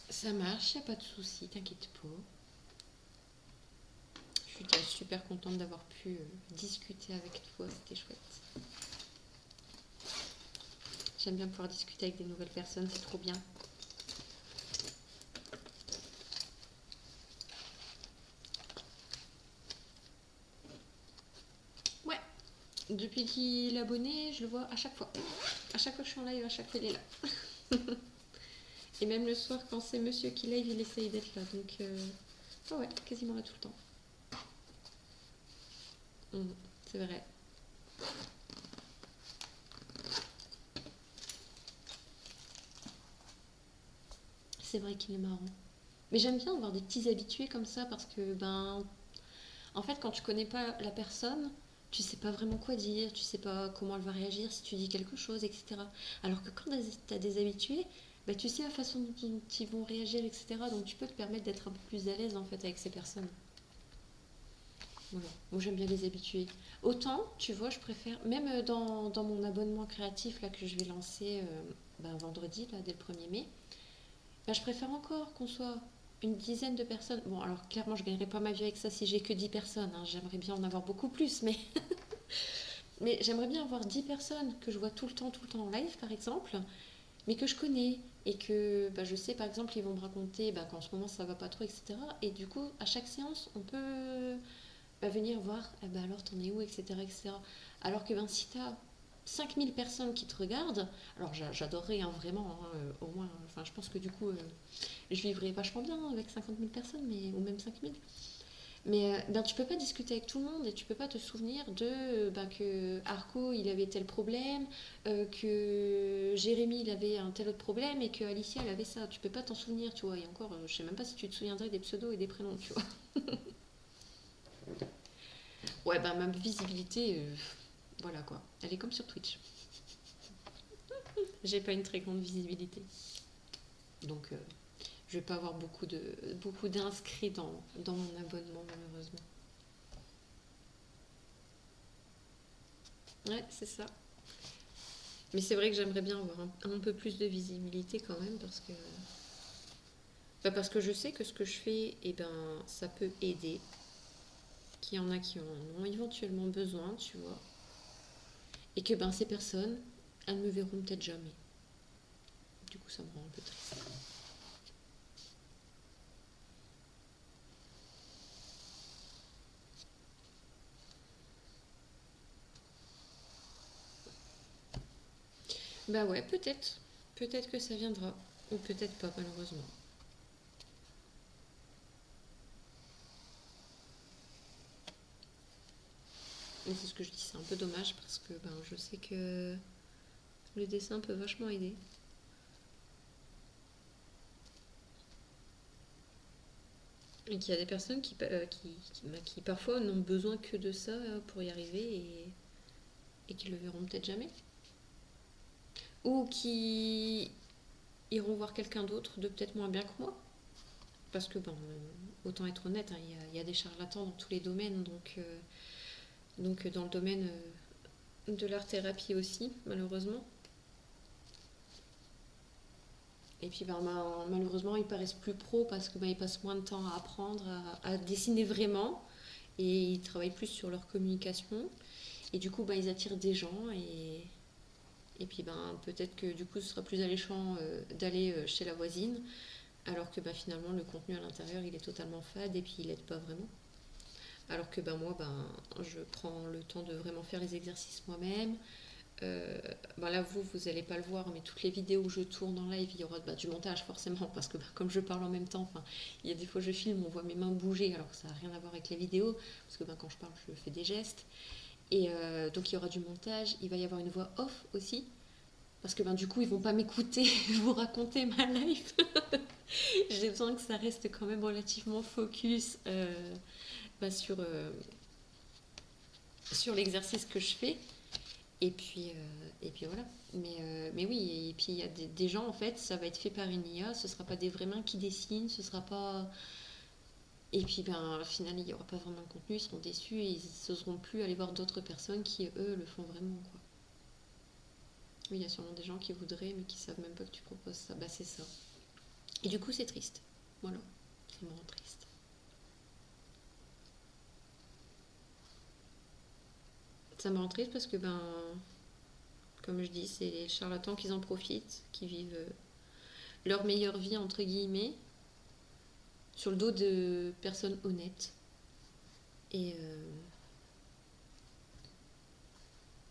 Ça marche, y a pas de souci, t'inquiète pas. Je suis déjà super contente d'avoir pu discuter avec toi, c'était chouette. J'aime bien pouvoir discuter avec des nouvelles personnes, c'est trop bien. Ouais, depuis qu'il est abonné, je le vois à chaque fois. À chaque fois que je suis en live, à chaque fois il est là. Et même le soir, quand c'est monsieur qui live, il essaye d'être là. Donc, oh ouais, quasiment là tout le temps. C'est vrai. C'est vrai qu'il est marrant. Mais j'aime bien avoir des petits habitués comme ça parce que, ben, en fait, quand tu connais pas la personne, tu sais pas vraiment quoi dire, tu sais pas comment elle va réagir si tu dis quelque chose, etc. Alors que quand tu as des habitués, ben, tu sais la façon dont ils vont réagir, etc. Donc tu peux te permettre d'être un peu plus à l'aise en fait avec ces personnes. Voilà. Moi j'aime bien les habitués. Autant, tu vois, je préfère, même dans mon abonnement créatif là, que je vais lancer ben, vendredi, là, dès le 1er mai, ben, je préfère encore qu'on soit une dizaine de personnes. Bon, alors clairement, je ne gagnerai pas ma vie avec ça si j'ai que 10 personnes, hein. J'aimerais bien en avoir beaucoup plus, mais j'aimerais bien avoir 10 personnes que je vois tout le temps en live, par exemple, mais que je connais et que bah, je sais, par exemple, ils vont me raconter bah, qu'en ce moment ça va pas trop, etc. Et du coup, à chaque séance, on peut bah, venir voir, eh ben alors t'en es où, etc., etc. Alors que ben, si t'as 5000 personnes qui te regardent, alors j'adorerais hein, vraiment, hein, au moins, enfin je pense que du coup, je vivrais vachement bien avec 50 000 personnes, mais, ou même 5000. Mais ben, tu peux pas discuter avec tout le monde et tu peux pas te souvenir de ben, que Arco il avait tel problème, que Jérémy il avait un tel autre problème et que Alicia elle avait ça. Tu peux pas t'en souvenir, tu vois. Et encore, je sais même pas si tu te souviendrais des pseudos et des prénoms, tu vois. Ouais, ben ma visibilité, voilà quoi. Elle est comme sur Twitch. J'ai pas une très grande visibilité. Donc je vais pas avoir beaucoup d'inscrits dans mon abonnement malheureusement. Ouais, c'est ça. Mais c'est vrai que j'aimerais bien avoir un peu plus de visibilité quand même parce que bah parce que je sais que ce que je fais, eh ben, ça peut aider. Qu'il y en a qui en ont éventuellement besoin, tu vois. Et que ben, ces personnes, elles me verront peut-être jamais. Du coup, ça me rend un peu triste. Bah ouais, peut-être. Peut-être que ça viendra. Ou peut-être pas, malheureusement. Mais c'est ce que je dis, c'est un peu dommage parce que ben, je sais que le dessin peut vachement aider. Et qu'il y a des personnes qui parfois n'ont besoin que de ça pour y arriver et qui le verront peut-être jamais. Ou qui iront voir quelqu'un d'autre de peut-être moins bien que moi. Parce que, bon, autant être honnête, hein, y a des charlatans dans tous les domaines, donc dans le domaine de l'art-thérapie aussi, malheureusement. Et puis ben, malheureusement, ils paraissent plus pros parce que ben, ils passent moins de temps à apprendre à dessiner vraiment et ils travaillent plus sur leur communication. Et du coup, ben, ils attirent des gens et puis ben, peut-être que du coup, ce sera plus alléchant d'aller chez la voisine alors que ben, finalement, le contenu à l'intérieur, il est totalement fade et puis il aide pas vraiment. Alors que ben, moi, ben, je prends le temps de vraiment faire les exercices moi-même. Ben là, vous n'allez pas le voir, mais toutes les vidéos où je tourne en live, il y aura du montage forcément, parce que comme je parle en même temps, il y a des fois je filme, on voit mes mains bouger, alors que ça n'a rien à voir avec les vidéos, parce que quand je parle, je fais des gestes. Et donc il y aura du montage, il va y avoir une voix off aussi, parce que du coup, ils vont pas m'écouter vous raconter ma life. J'ai besoin que ça reste quand même relativement focus sur, sur l'exercice que je fais. Et puis voilà. Mais oui, et puis il y a des gens, en fait, ça va être fait par une IA, ce sera pas des vraies mains qui dessinent, ce sera pas. Et puis ben, au final, il n'y aura pas vraiment de contenu, ils seront déçus et ils n'oseront plus aller voir d'autres personnes qui, eux, le font vraiment, quoi. Oui, il y a sûrement des gens qui voudraient, mais qui savent même pas que tu proposes ça. Bah, c'est ça. Et du coup, c'est triste. Voilà. Ça me rend triste. Ça me rend triste parce que, ben, comme je dis, c'est les charlatans qui en profitent, qui vivent leur meilleure vie, entre guillemets, sur le dos de personnes honnêtes. Et, euh,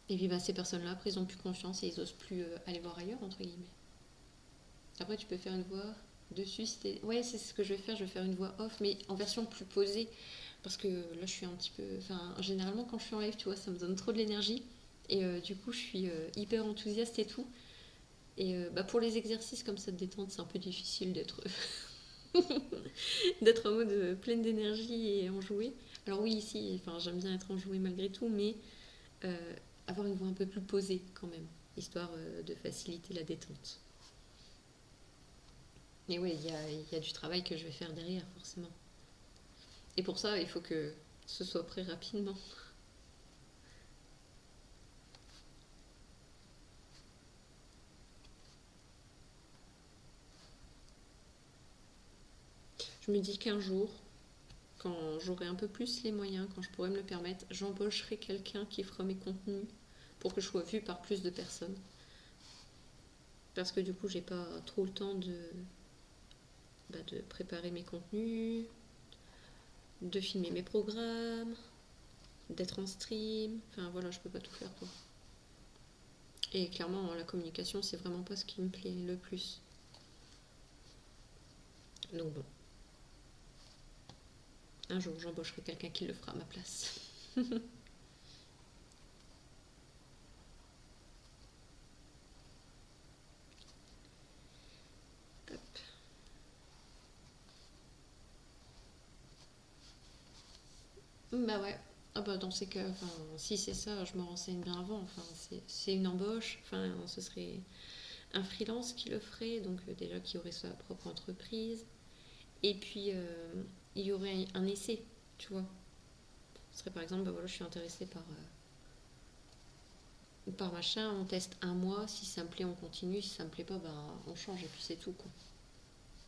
et puis, bah, ces personnes-là, après, ils ont plus confiance et ils osent plus aller voir ailleurs, entre guillemets. Après, tu peux faire une voix dessus. Ouais, c'est ce que je vais faire. Je vais faire une voix off, mais en version plus posée. Parce que là, je suis un petit peu. Enfin, généralement, quand je suis en live, tu vois, ça me donne trop de l'énergie. Et du coup, je suis hyper enthousiaste et tout. Et bah, pour les exercices comme ça de détente, c'est un peu difficile d'être d'être en mode pleine d'énergie et enjouée. Alors oui, ici, enfin, j'aime bien être enjouée malgré tout, mais avoir une voix un peu plus posée quand même, histoire de faciliter la détente. Mais oui, il y a du travail que je vais faire derrière, forcément. Et pour ça, il faut que ce soit prêt rapidement. Je me dis qu'un jour, quand j'aurai un peu plus les moyens, quand je pourrai me le permettre, j'embaucherai quelqu'un qui fera mes contenus pour que je sois vue par plus de personnes. Parce que du coup, j'ai pas trop le temps de préparer mes contenus, de filmer mes programmes, d'être en stream. Enfin voilà, je peux pas tout faire quoi. Et clairement, la communication, c'est vraiment pas ce qui me plaît le plus. Donc bon, un jour, j'embaucherai quelqu'un qui le fera à ma place. Bah ouais. Ah bah dans ces cas, enfin, si c'est ça, je me renseigne bien avant. Enfin, c'est une embauche. Enfin, ce serait un freelance qui le ferait, donc déjà qui aurait sa propre entreprise. Et puis il y aurait un essai, tu vois. Ce serait par exemple, bah voilà, je suis intéressée par machin, on teste un mois, si ça me plaît, on continue, si ça me plaît pas, bah on change et puis c'est tout quoi.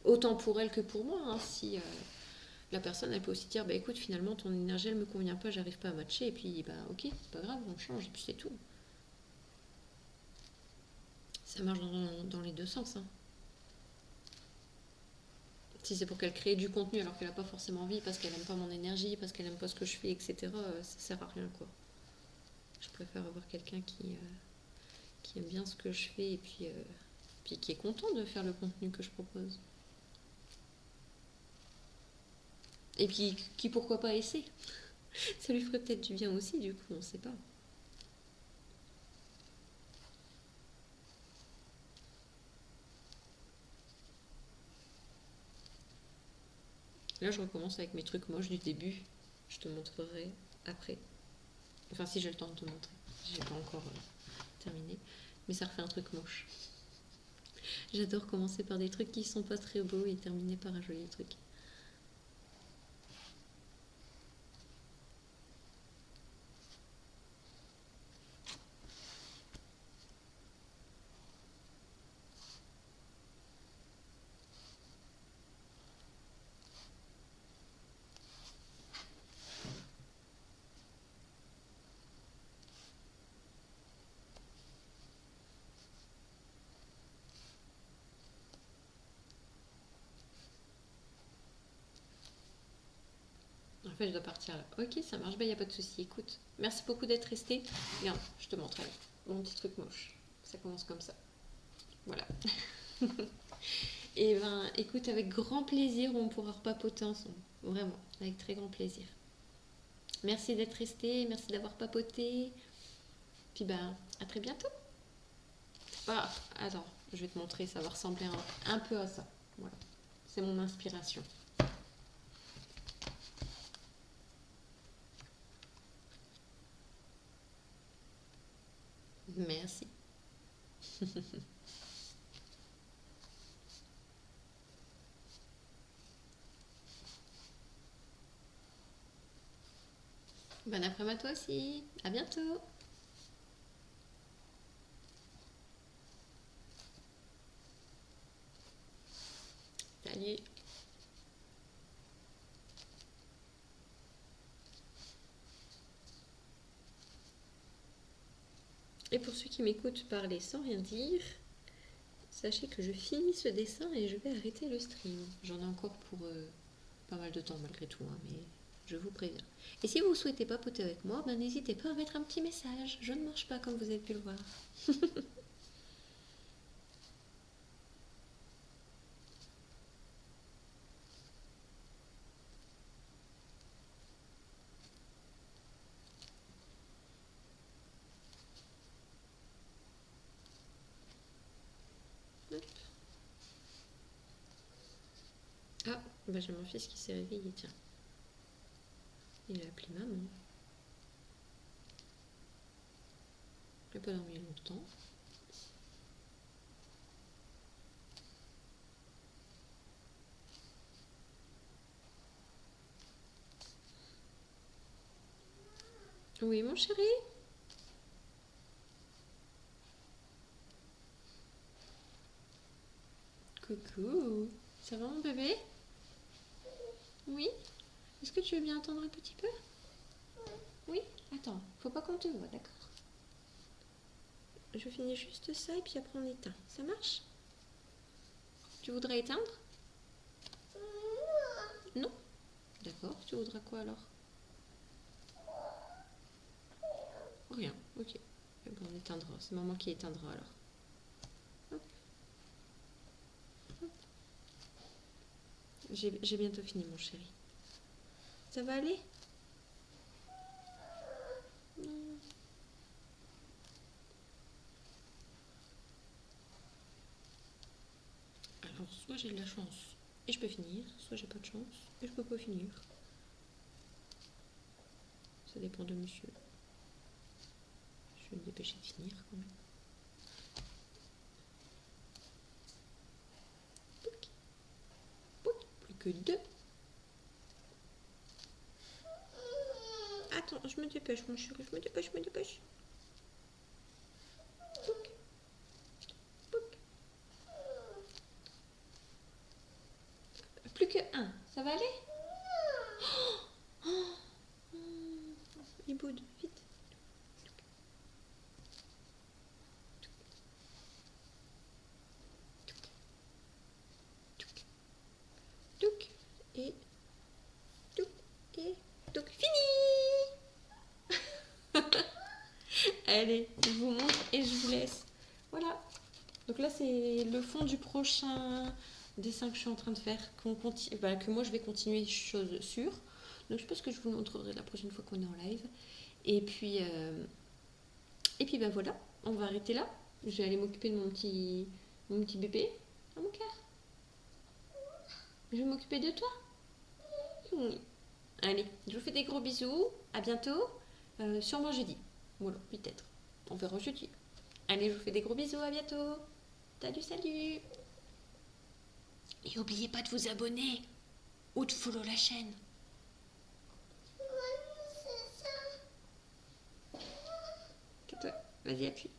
Autant pour elle que pour moi, hein, si la personne elle peut aussi dire bah écoute finalement ton énergie elle me convient pas, j'arrive pas à matcher et puis bah ok c'est pas grave on change et puis c'est tout. Ça marche dans les deux sens. Hein. Si c'est pour qu'elle crée du contenu alors qu'elle a pas forcément envie parce qu'elle aime pas mon énergie, parce qu'elle aime pas ce que je fais, etc. Ça sert à rien quoi. Je préfère avoir quelqu'un qui aime bien ce que je fais et puis qui est content de faire le contenu que je propose. Et puis qui pourquoi pas essaie. Ça lui ferait peut-être du bien aussi du coup, on sait pas. Là, je recommence avec mes trucs moches du début. Je te montrerai après. Enfin, si j'ai le temps de te montrer. J'ai pas encore terminé. Mais ça refait un truc moche. J'adore commencer par des trucs qui sont pas très beaux et terminer par un joli truc. En fait, je dois partir là. Ok, ça marche. Ben, y a pas de souci. Écoute, merci beaucoup d'être resté. Regarde, je te montre mon petit truc moche. Ça commence comme ça. Voilà. Et ben, écoute, avec grand plaisir, on pourra repapoter ensemble. Vraiment, avec très grand plaisir. Merci d'être resté, merci d'avoir papoté. Puis ben, à très bientôt. Ah, attends, je vais te montrer, ça va ressembler un peu à ça. Voilà, c'est mon inspiration. Merci. Bon après-midi à toi aussi. À bientôt. Salut. Et pour ceux qui m'écoutent parler sans rien dire, sachez que je finis ce dessin et je vais arrêter le stream. J'en ai encore pour pas mal de temps malgré tout, hein, mais je vous préviens. Et si vous souhaitez papoter avec moi, ben n'hésitez pas à mettre un petit message. Je ne mange pas comme vous avez pu le voir. Hop. Ah, bah j'ai mon fils qui s'est réveillé, tiens. Il a appelé maman. Il n'a pas dormi longtemps. Oui, mon chéri. Coucou. Ça va, mon bébé? Oui. Est-ce que tu veux bien attendre un petit peu? Oui. Attends, faut pas qu'on te voit, d'accord? Je finis juste ça et puis après on éteint. Ça marche? Tu voudrais éteindre? Non. D'accord. Tu voudras quoi alors? Rien. Ok. Eh ben, on éteindra. C'est maman qui éteindra alors. Hop. Hop. J'ai bientôt fini, mon chéri. Ça va aller? Non. Alors, soit j'ai de la chance et je peux finir, soit j'ai pas de chance et je peux pas finir. Ça dépend de monsieur. Je vais me dépêcher de finir quand même. Pouc. Pouc. Plus que 2. Attends, je me dépêche, mon chéri, je me dépêche, je me dépêche. Pouc. Pouc. Plus que 1. Ça va aller? Oh, il boude, vite. Touc. Et touc. Et touc. Fini. Allez, je vous montre et je vous laisse. Voilà. Donc là, c'est le fond du prochain dessin que je suis en train de faire, que moi je vais continuer chose sûre. Donc je pense que je vous le montrerai la prochaine fois qu'on est en live. Et puis bah voilà, on va arrêter là. Je vais aller m'occuper de mon petit bébé. Ah mon cœur. Je vais m'occuper de toi. Oui. Allez, je vous fais des gros bisous. À bientôt. Sûrement jeudi. Voilà, peut-être. On verra jeudi. Allez, je vous fais des gros bisous. À bientôt. Salut, salut. Et n'oubliez pas de vous abonner ou de follow la chaîne. Vas-y, appuie.